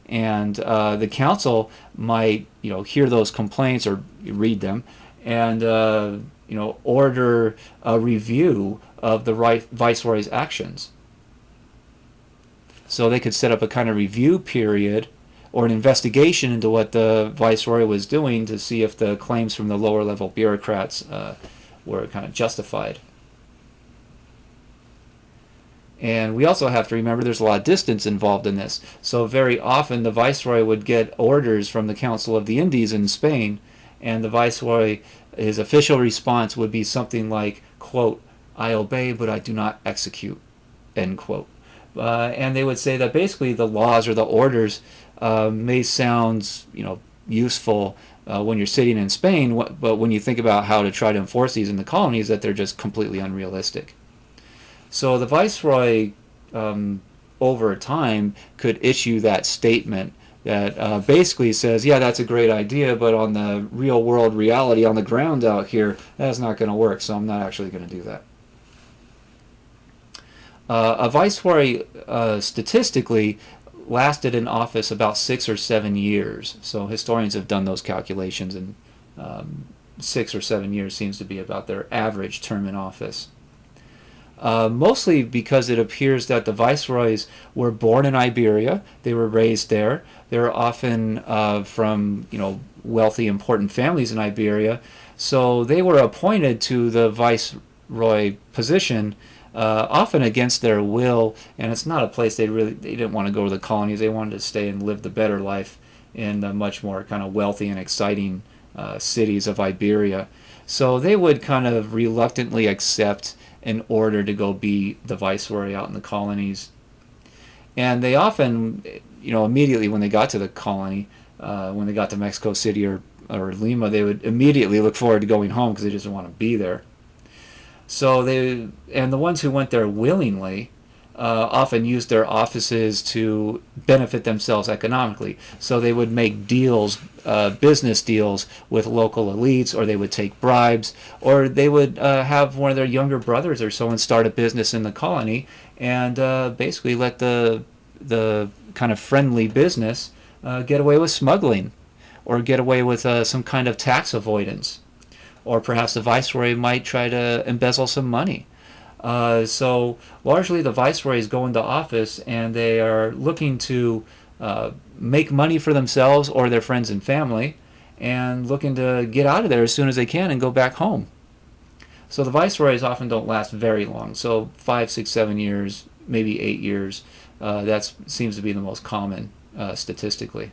And the council might, hear those complaints or read them, and order a review of the viceroy's actions. So they could set up a kind of review period or an investigation into what the viceroy was doing to see if the claims from the lower level bureaucrats were kind of justified. And we also have to remember there's a lot of distance involved in this. So very often the viceroy would get orders from the Council of the Indies in Spain, and the viceroy, his official response would be something like, quote, "I obey, but I do not execute," end quote. And they would say that basically the laws or the orders may sound, useful when you're sitting in Spain, but when you think about how to try to enforce these in the colonies, that they're just completely unrealistic. So the viceroy, over time, could issue that statement that basically says, yeah, that's a great idea, but on the real world reality, on the ground out here, that's not going to work, so I'm not actually going to do that. A viceroy, statistically, lasted in office about 6 or 7 years. So historians have done those calculations, and 6 or 7 years seems to be about their average term in office. Mostly because it appears that the viceroys were born in Iberia, they were raised there. They were often from wealthy, important families in Iberia, so they were appointed to the viceroy position often against their will, and it's not a place they didn't want to go to the colonies. They wanted to stay and live the better life in the much more kind of wealthy and exciting cities of Iberia. So they would kind of reluctantly accept in order to go be the viceroy out in the colonies. And they often, immediately when they got to the colony, when they got to Mexico City or Lima, they would immediately look forward to going home because they just didn't want to be there. So the ones who went there willingly often used their offices to benefit themselves economically. So they would make deals, business deals with local elites, or they would take bribes, or they would have one of their younger brothers or so and start a business in the colony, and basically let the kind of friendly business get away with smuggling, or get away with some kind of tax avoidance, or perhaps the viceroy might try to embezzle some money. So largely the viceroys go into office and they are looking to make money for themselves or their friends and family, and looking to get out of there as soon as they can and go back home. So the viceroys often don't last very long, so 5, 6, 7 years, maybe 8 years. That seems to be the most common statistically.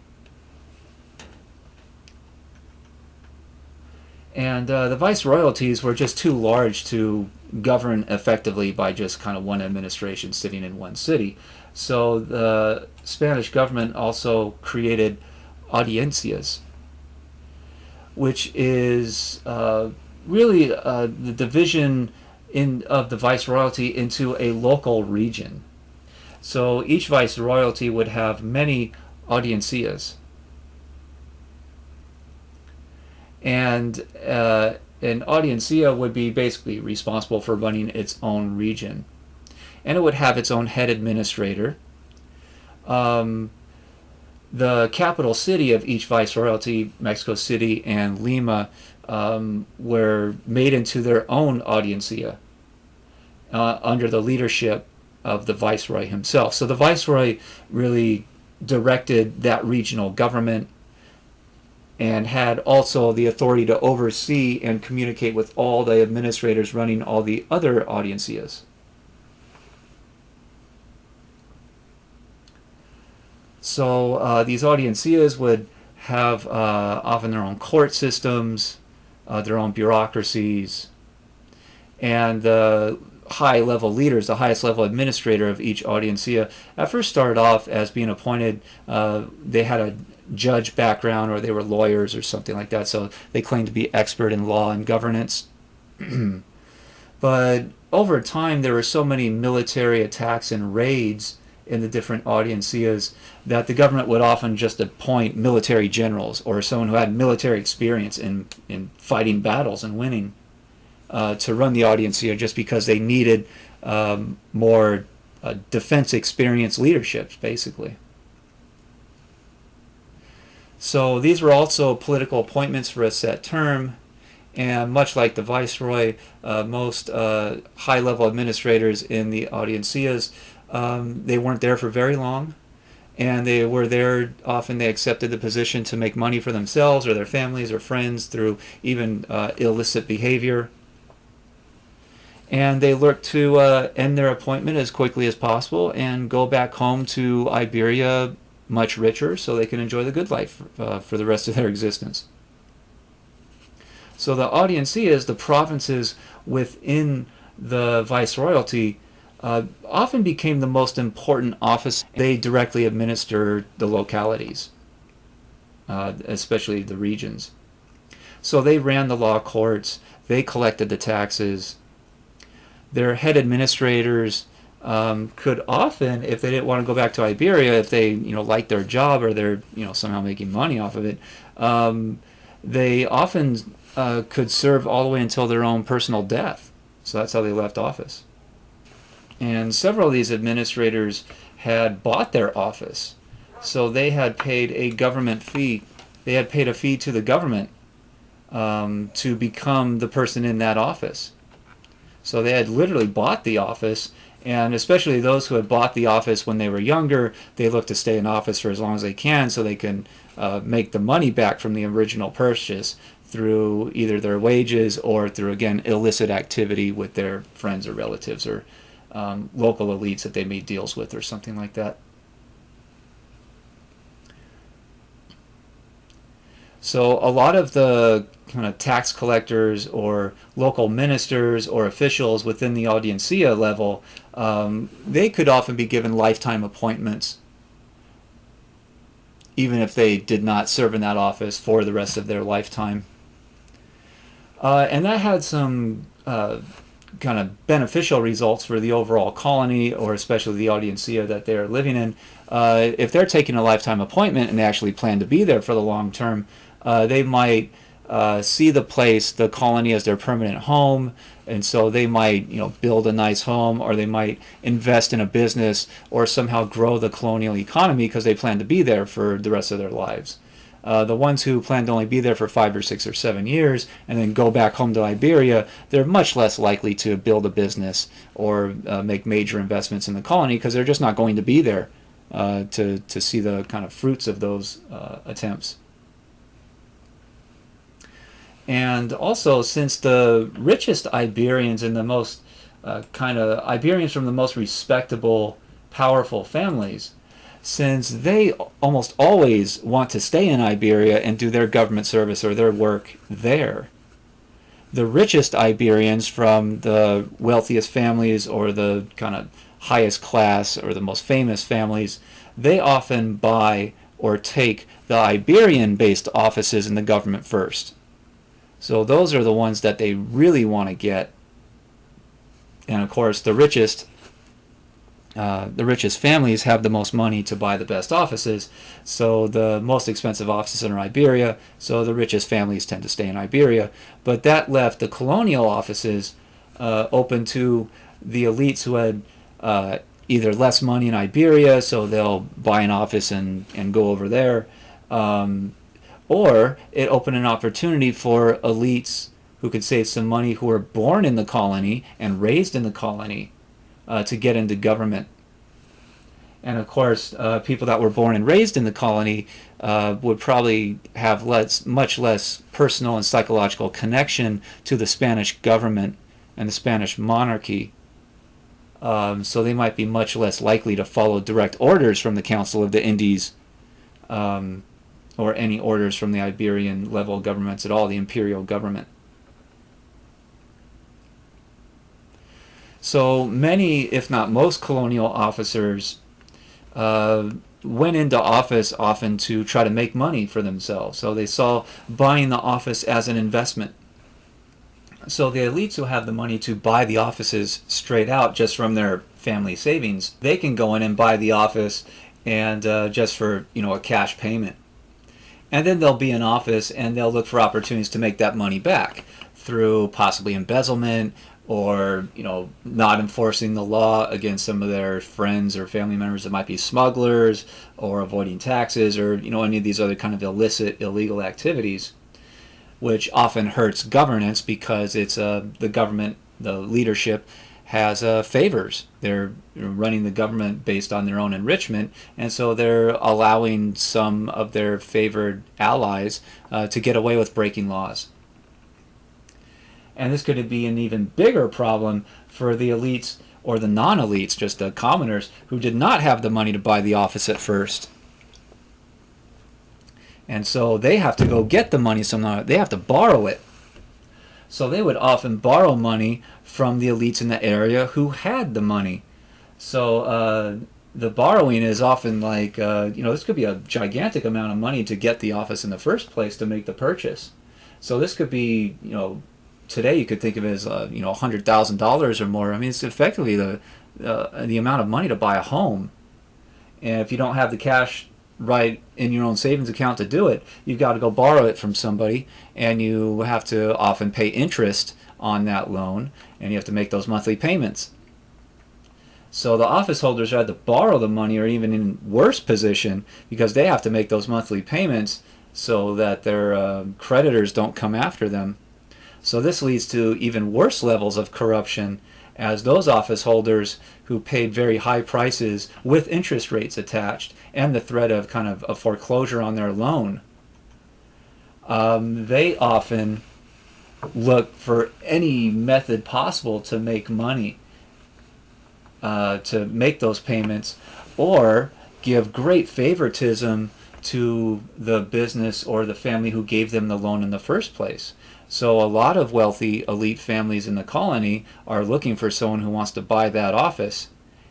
And the viceroyalties were just too large to govern effectively by just kind of one administration sitting in one city. So the Spanish government also created audiencias, which is really the division of the viceroyalty into a local region. So each viceroyalty would have many audiencias. And an audiencia would be basically responsible for running its own region. And it would have its own head administrator. The capital city of each viceroyalty, Mexico City and Lima, were made into their own audiencia under the leadership of the viceroy himself. So the viceroy really directed that regional government and had also the authority to oversee and communicate with all the administrators running all the other audiencias. So these audiencias would have often their own court systems, their own bureaucracies, and the high-level leaders, the highest-level administrator of each audiencia, at first started off as being appointed. They had a judge background, or they were lawyers or something like that, so they claimed to be expert in law and governance. But over time, there were so many military attacks and raids in the different audiencias that the government would often just appoint military generals or someone who had military experience in fighting battles and winning to run the audiencia, just because they needed more defense experience leadership, basically. So these were also political appointments for a set term, and much like the viceroy, most high-level administrators in the audiencias, they weren't there for very long, and they were there, often they accepted the position to make money for themselves or their families or friends through even illicit behavior. And they looked to end their appointment as quickly as possible and go back home to Iberia much richer, so they can enjoy the good life for the rest of their existence. So the audiencias, the provinces within the viceroyalty, often became the most important office. They directly administer the localities, especially the regions. So they ran the law courts, they collected the taxes. Their head administrators could often, if they didn't want to go back to Iberia, if they liked their job or they're somehow making money off of it, they often could serve all the way until their own personal death. So that's how they left office. And several of these administrators had bought their office, so they had paid a government fee. They had paid a fee to the government to become the person in that office. So they had literally bought the office. And especially those who had bought the office when they were younger, they look to stay in office for as long as they can so they can make the money back from the original purchase through either their wages or through, again, illicit activity with their friends or relatives or local elites that they made deals with or something like that. So a lot of the kind of tax collectors or local ministers or officials within the audiencia level, they could often be given lifetime appointments, even if they did not serve in that office for the rest of their lifetime. And that had some kind of beneficial results for the overall colony, or especially the audiencia that they're living in. If they're taking a lifetime appointment and they actually plan to be there for the long term, they might see the place, the colony, as their permanent home, and so they might build a nice home, or they might invest in a business or somehow grow the colonial economy because they plan to be there for the rest of their lives. The ones who plan to only be there for 5 or 6 or 7 years and then go back home to Iberia, they're much less likely to build a business or make major investments in the colony because they're just not going to be there to see the kind of fruits of those attempts. And also, since the richest Iberians and the most Iberians from the most respectable, powerful families, since they almost always want to stay in Iberia and do their government service or their work there, the richest Iberians from the wealthiest families or the kind of highest class or the most famous families, they often buy or take the Iberian-based offices in the government first. So those are the ones that they really want to get. And of course, the richest families have the most money to buy the best offices. So the most expensive offices are in Iberia. So the richest families tend to stay in Iberia. But that left the colonial offices open to the elites who had either less money in Iberia, so they'll buy an office and go over there, or it opened an opportunity for elites who could save some money, who were born in the colony and raised in the colony, to get into government. And of course, people that were born and raised in the colony would probably have much less personal and psychological connection to the Spanish government and the Spanish monarchy. So they might be much less likely to follow direct orders from the Council of the Indies, or any orders from the Iberian level governments at all, the imperial government. So many, if not most, colonial officers went into office often to try to make money for themselves. So they saw buying the office as an investment. So the elites who have the money to buy the offices straight out just from their family savings, they can go in and buy the office and just for a cash payment. And then they'll be in office and they'll look for opportunities to make that money back through possibly embezzlement or not enforcing the law against some of their friends or family members that might be smugglers, or avoiding taxes, or any of these other kind of illicit, illegal activities, which often hurts governance because it's the government, the leadership has favors. They're running the government based on their own enrichment, and so they're allowing some of their favored allies to get away with breaking laws. And this could be an even bigger problem for the elites or the non-elites, just the commoners, who did not have the money to buy the office at first. And so they have to go get the money somehow. They have to borrow it. So they would often borrow money from the elites in the area who had the money. So the borrowing is often like, this could be a gigantic amount of money to get the office in the first place to make the purchase. So this could be, today you could think of it as, $100,000 or more. I mean, it's effectively the amount of money to buy a home. And if you don't have the cash right in your own savings account to do it, you've got to go borrow it from somebody, and you have to often pay interest on that loan, and you have to make those monthly payments. So the office holders who had to borrow the money are even in worse position because they have to make those monthly payments so that their creditors don't come after them. So this leads to even worse levels of corruption, as those office holders who paid very high prices with interest rates attached and the threat of kind of a foreclosure on their loan, they often look for any method possible to make money, to make those payments, or give great favoritism to the business or the family who gave them the loan in the first place. So a lot of wealthy elite families in the colony are looking for someone who wants to buy that office,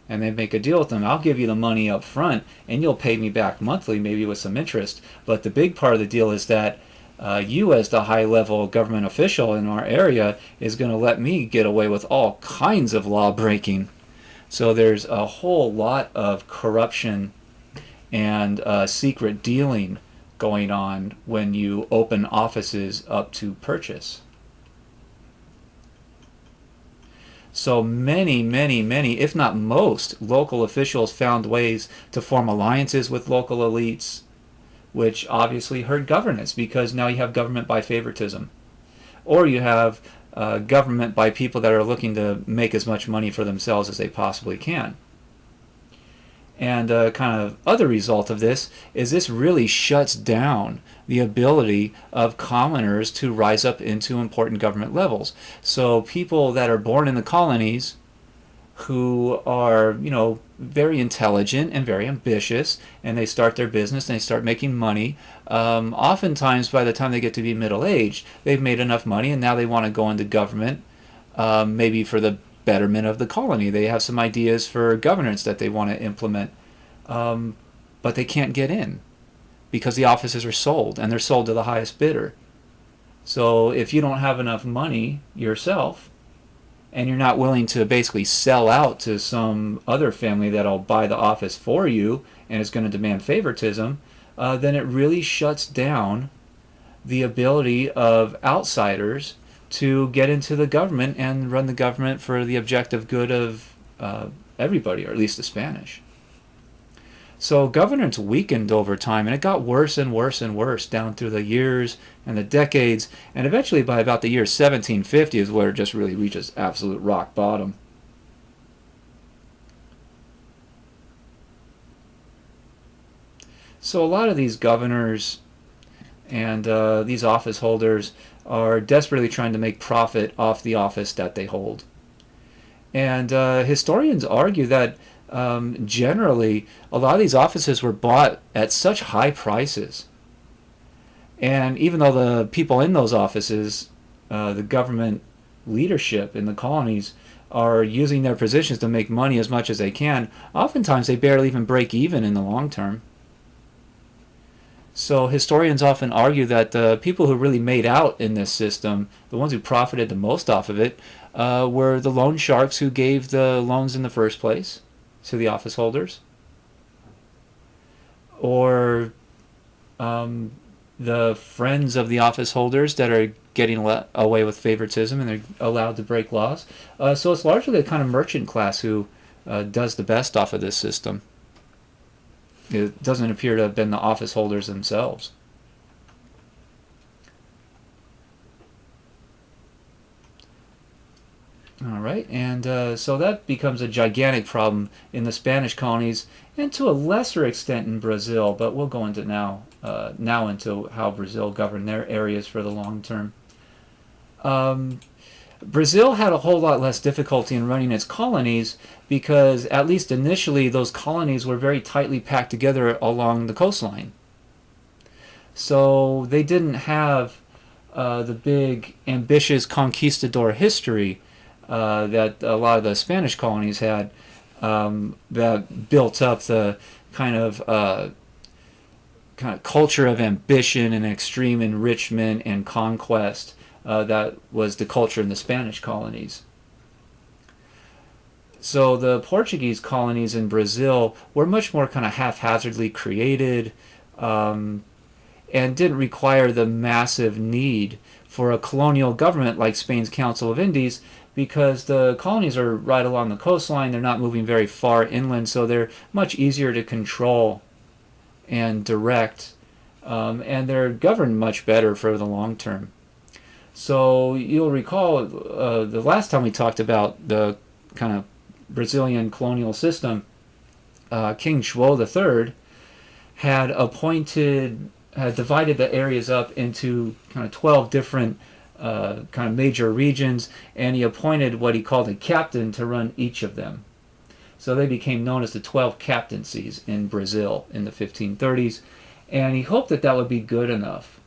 and they make a deal with them. I'll give you the money up front and you'll pay me back monthly, maybe with some interest. But the big part of the deal is that you, as the high level government official in our area, is going to let me get away with all kinds of law breaking. So there's a whole lot of corruption and secret dealing going on when you open offices up to purchase. So many, if not most, local officials found ways to form alliances with local elites, which obviously hurt governance, because now you have government by favoritism. Or you have government by people that are looking to make as much money for themselves as they possibly can. And kind of other result of this is this really shuts down the ability of commoners to rise up into important government levels. So people that are born in the colonies who are, very intelligent and very ambitious, and they start their business and they start making money. Oftentimes, by the time they get to be middle-aged, they've made enough money, and now they want to go into government, maybe for the betterment of the colony. They have some ideas for governance that they want to implement, but they can't get in because the offices are sold, and they're sold to the highest bidder. So if you don't have enough money yourself, and you're not willing to basically sell out to some other family that'll buy the office for you and is going to demand favoritism, then it really shuts down the ability of outsiders to get into the government and run the government for the objective good of everybody, or at least the Spanish. So governance weakened over time, and it got worse and worse and worse down through the years and the decades, and eventually by about the year 1750 is where it just really reaches absolute rock bottom. So a lot of these governors and these office holders are desperately trying to make profit off the office that they hold. And historians argue that generally a lot of these offices were bought at such high prices. And even though the people in those offices, the government leadership in the colonies, are using their positions to make money as much as they can, oftentimes they barely even break even in the long term. So historians often argue that the people who really made out in this system, the ones who profited the most off of it, were the loan sharks who gave the loans in the first place to the office holders, or the friends of the office holders that are getting away with favoritism and they're allowed to break laws. So it's largely the kind of merchant class who does the best off of this system. It doesn't appear to have been the office holders themselves. All right, and so that becomes a gigantic problem in the Spanish colonies, and to a lesser extent in Brazil. But we'll go into now into how Brazil governed their areas for the long term. Brazil had a whole lot less difficulty in running its colonies because, at least initially, those colonies were very tightly packed together along the coastline. So they didn't have the big, ambitious conquistador history that a lot of the Spanish colonies had, that built up the kind of culture of ambition and extreme enrichment and conquest that was the culture in the Spanish colonies. So the Portuguese colonies in Brazil were much more kind of haphazardly created, and didn't require the massive need for a colonial government like Spain's Council of Indies, because the colonies are right along the coastline. They're not moving very far inland, so they're much easier to control and direct, and they're governed much better for the long term. So you'll recall the last time we talked about the kind of Brazilian colonial system, King João III had divided the areas up into kind of 12 different kind of major regions, and he appointed what he called a captain to run each of them. So they became known as the 12 captaincies in Brazil in the 1530s, and he hoped that that would be good enough.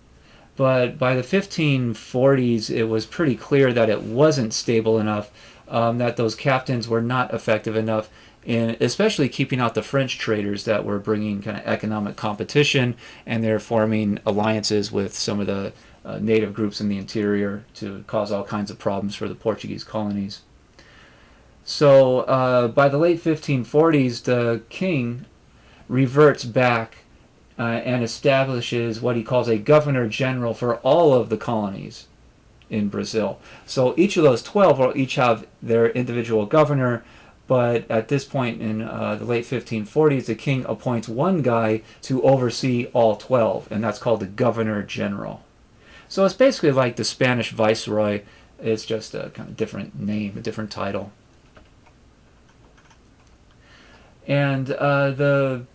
But by the 1540s, it was pretty clear that it wasn't stable enough, that those captains were not effective enough in especially keeping out the French traders that were bringing kind of economic competition, and they're forming alliances with some of the native groups in the interior to cause all kinds of problems for the Portuguese colonies. So by the late 1540s, the king reverts back and establishes what he calls a governor general for all of the colonies in Brazil. So each of those 12 will each have their individual governor, but at this point in the late 1540s, the king appoints one guy to oversee all 12, and that's called the governor general. So it's basically like the Spanish viceroy. It's just a kind of different name, a different title. And the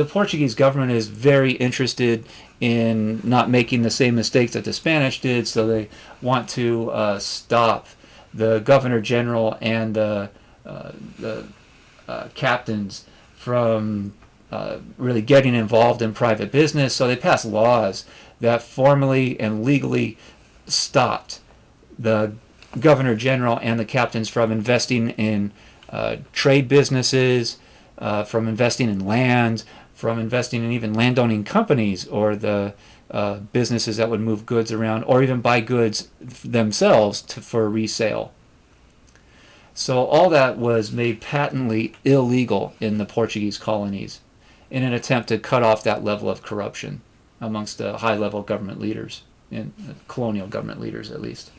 Portuguese government is very interested in not making the same mistakes that the Spanish did, so they want to stop the governor general and the the captains from really getting involved in private business. So they passed laws that formally and legally stopped the governor general and the captains from investing in trade businesses, from investing in land, from investing in even landowning companies or the businesses that would move goods around, or even buy goods themselves for resale. So all that was made patently illegal in the Portuguese colonies in an attempt to cut off that level of corruption amongst the high-level government leaders, and colonial government leaders at least.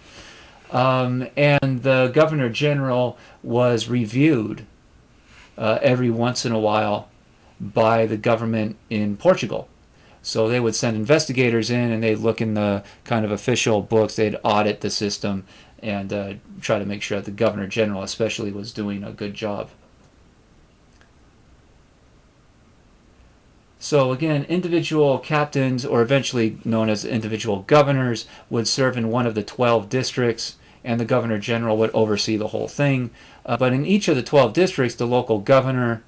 And the governor general was reviewed every once in a while by the government in Portugal. So they would send investigators in and they'd look in the kind of official books, they'd audit the system and try to make sure that the governor general especially was doing a good job. So again, individual captains, or eventually known as individual governors, would serve in one of the 12 districts, and the governor general would oversee the whole thing. But in each of the 12 districts, the local governor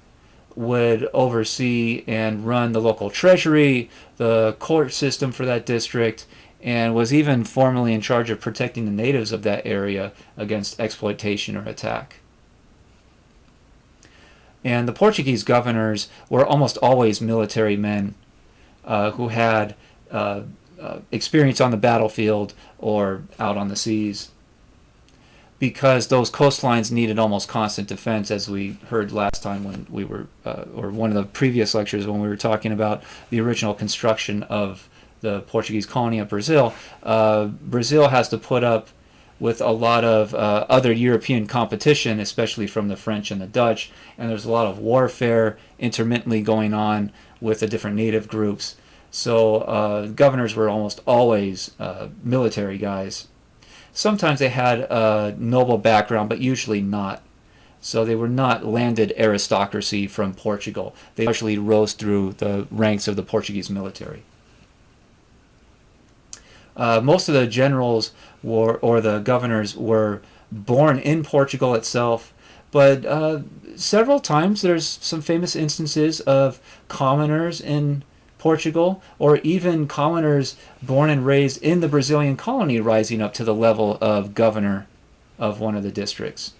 would oversee and run the local treasury, the court system for that district, and was even formally in charge of protecting the natives of that area against exploitation or attack. And the Portuguese governors were almost always military men who had experience on the battlefield or out on the seas, because those coastlines needed almost constant defense, as we heard last time when we were, or one of the previous lectures when we were talking about the original construction of the Portuguese colony of Brazil. Brazil has to put up with a lot of other European competition, especially from the French and the Dutch, and there's a lot of warfare intermittently going on with the different native groups. So governors were almost always military guys. Sometimes they had a noble background, but usually not. So they were not landed aristocracy from Portugal. They actually rose through the ranks of the Portuguese military. Most of the generals or the governors were born in Portugal itself, but several times there's some famous instances of commoners in Portugal, or even commoners born and raised in the Brazilian colony rising up to the level of governor of one of the districts.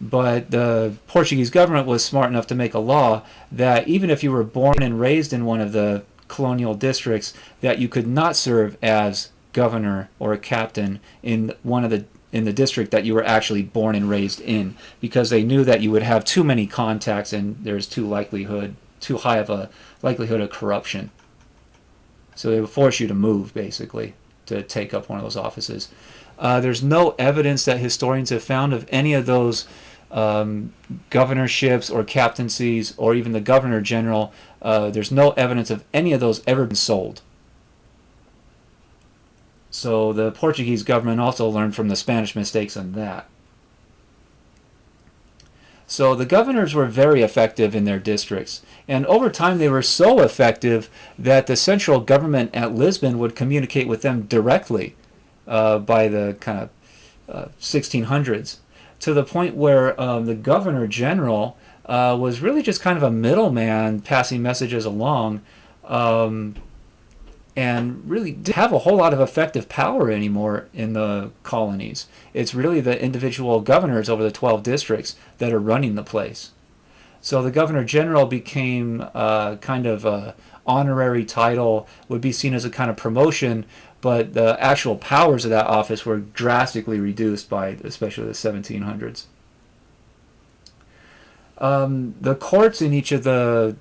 But the Portuguese government was smart enough to make a law that even if you were born and raised in one of the colonial districts, that you could not serve as governor or a captain in the district that you were actually born and raised in, because they knew that you would have too many contacts and there's too high of a likelihood of corruption. So they would force you to move, basically, to take up one of those offices. There's no evidence that historians have found of any of those governorships or captaincies, or even the governor general. There's no evidence of any of those ever been sold. So the Portuguese government also learned from the Spanish mistakes on that. So the governors were very effective in their districts, and over time they were so effective that the central government at Lisbon would communicate with them directly by the kind of 1600s, to the point where the governor general was really just kind of a middleman passing messages along, and really didn't have a whole lot of effective power anymore in the colonies. It's really the individual governors over the 12 districts that are running the place. So the governor general became kind of an honorary title, would be seen as a kind of promotion, but the actual powers of that office were drastically reduced by especially the 1700s. The courts in each of the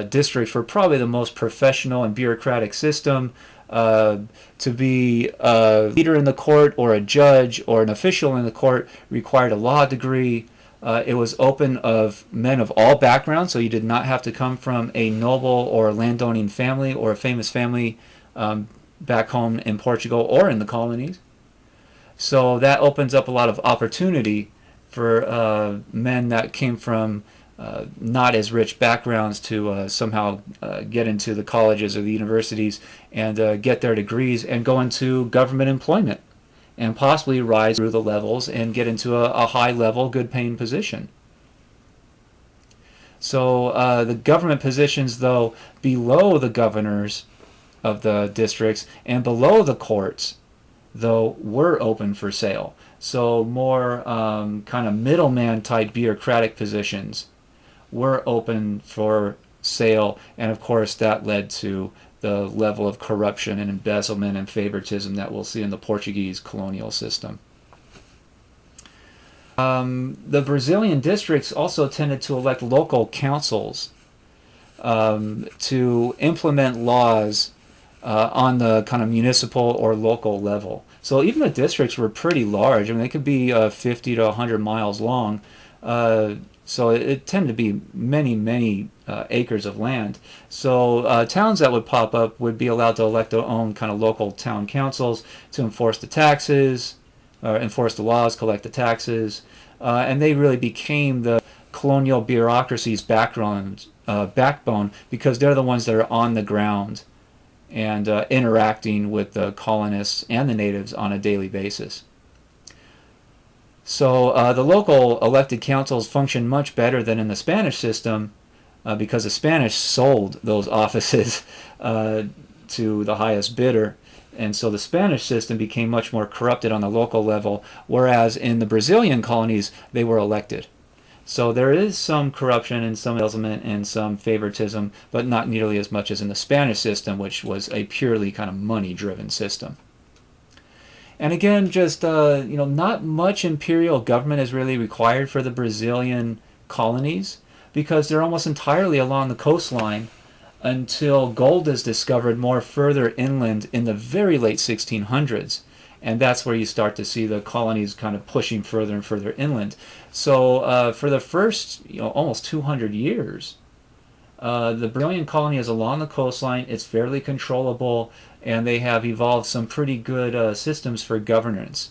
districts were probably the most professional and bureaucratic system. To be a leader in the court, or a judge, or an official in the court required a law degree. It was open of men of all backgrounds, so you did not have to come from a noble or landowning family or a famous family back home in Portugal or in the colonies. So that opens up a lot of opportunity for men that came from not as rich backgrounds to somehow get into the colleges or the universities and get their degrees and go into government employment and possibly rise through the levels and get into a high level, good paying position. So the government positions, though, below the governors of the districts and below the courts, though, were open for sale. So more kind of middleman type bureaucratic positions were open for sale, and of course that led to the level of corruption and embezzlement and favoritism that we'll see in the Portuguese colonial system. The Brazilian districts also tended to elect local councils to implement laws on the kind of municipal or local level. So even the districts were pretty large. I mean, they could be 50 to 100 miles long. So it tended to be many, many acres of land. So towns that would pop up would be allowed to elect their own kind of local town councils to enforce the taxes, or enforce the laws, collect the taxes, and they really became the colonial bureaucracy's backbone, because they're the ones that are on the ground and interacting with the colonists and the natives on a daily basis. So the local elected councils function much better than in the Spanish system, because the Spanish sold those offices to the highest bidder. And so the Spanish system became much more corrupted on the local level, whereas in the Brazilian colonies, they were elected. So there is some corruption and some embezzlement and some favoritism, but not nearly as much as in the Spanish system, which was a purely kind of money-driven system. And again, just not much imperial government is really required for the Brazilian colonies, because they're almost entirely along the coastline until gold is discovered more further inland in the very late 1600s. And that's where you start to see the colonies kind of pushing further and further inland. So for the first almost 200 years, the Brazilian colony is along the coastline. It's fairly controllable, and they have evolved some pretty good systems for governance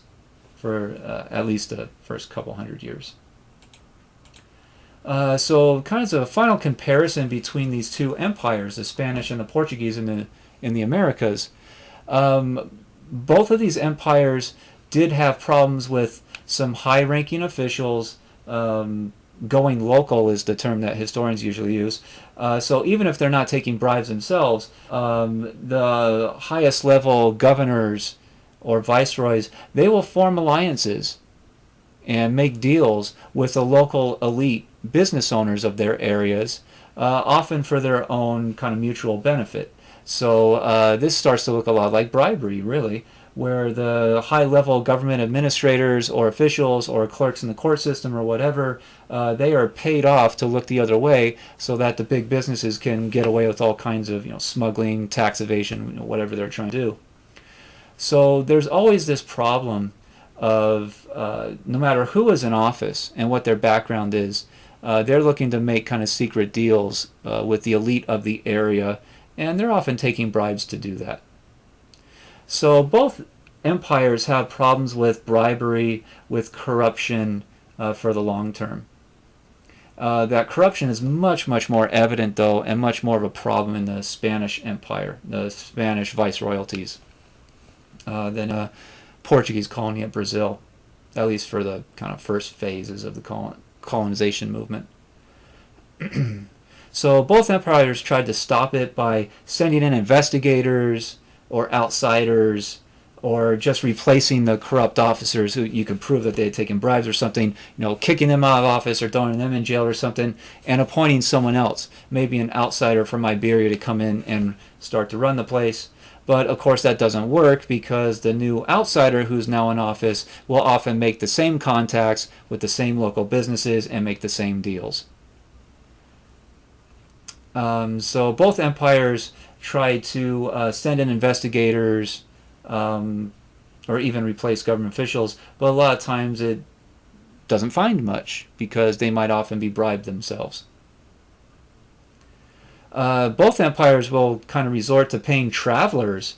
for at least the first couple hundred years. So kind of a final comparison between these two empires, the Spanish and the Portuguese in the Americas. Both of these empires did have problems with some high-ranking officials. Going local is the term that historians usually use. So even if they're not taking bribes themselves, the highest level governors or viceroys, they will form alliances and make deals with the local elite business owners of their areas, often for their own kind of mutual benefit. So this starts to look a lot like bribery, really, where the high-level government administrators or officials or clerks in the court system or whatever, they are paid off to look the other way so that the big businesses can get away with all kinds of smuggling, tax evasion, whatever they're trying to do. So there's always this problem of no matter who is in office and what their background is, they're looking to make kind of secret deals with the elite of the area, and they're often taking bribes to do that. So both empires have problems with bribery, with corruption for the long term. That corruption is much, much more evident, though, and much more of a problem in the Spanish Empire, the Spanish viceroyalties, than Portuguese colony in Brazil, at least for the kind of first phases of the colonization movement. So both empires tried to stop it by sending in investigators or outsiders, or just replacing the corrupt officers who you could prove that they had taken bribes or something, kicking them out of office or throwing them in jail or something, and appointing someone else, maybe an outsider from Iberia, to come in and start to run the place. But of course that doesn't work, because the new outsider who's now in office will often make the same contacts with the same local businesses and make the same deals. So both empires try to send in investigators or even replace government officials, but a lot of times it doesn't find much, because they might often be bribed themselves. Both empires will kind of resort to paying travelers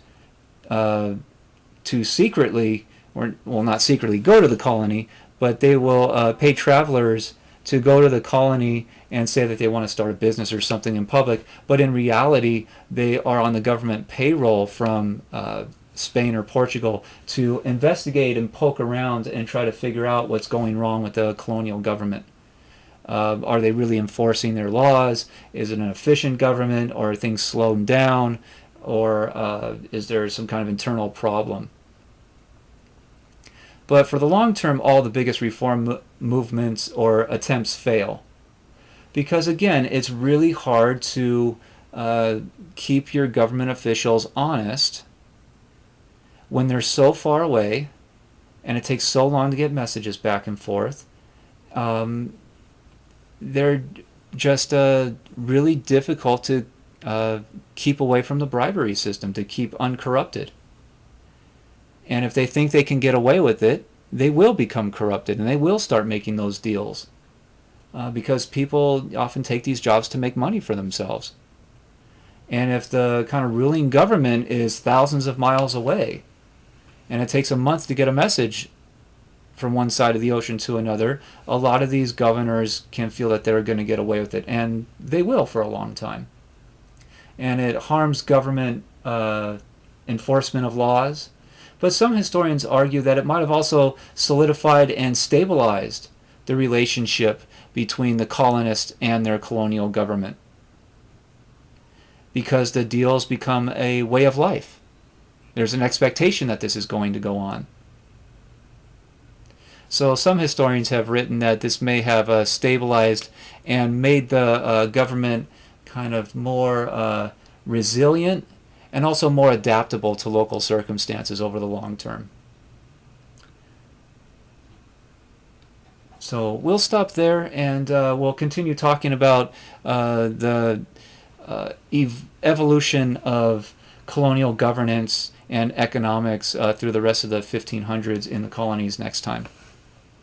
to secretly, or well, not secretly go to the colony, but they will pay travelers to go to the colony and say that they want to start a business or something in public, but in reality they are on the government payroll from Spain or Portugal to investigate and poke around and try to figure out what's going wrong with the colonial government. Are they really enforcing their laws? Is it an efficient government, or are things slowed down, or is there some kind of internal problem? But for the long term, all the biggest reform movements or attempts fail. Because again, it's really hard to keep your government officials honest when they're so far away and it takes so long to get messages back and forth. They're just really difficult to keep away from the bribery system, to keep uncorrupted. And if they think they can get away with it, they will become corrupted and they will start making those deals. Because people often take these jobs to make money for themselves. And if the kind of ruling government is thousands of miles away, and it takes a month to get a message from one side of the ocean to another, a lot of these governors can feel that they're going to get away with it, and they will for a long time. And it harms government enforcement of laws. But some historians argue that it might have also solidified and stabilized the relationship between the colonists and their colonial government, because the deals become a way of life. There's an expectation that this is going to go on. So some historians have written that this may have stabilized and made the government kind of more resilient and also more adaptable to local circumstances over the long term. So we'll stop there, and we'll continue talking about the evolution of colonial governance and economics through the rest of the 1500s in the colonies next time.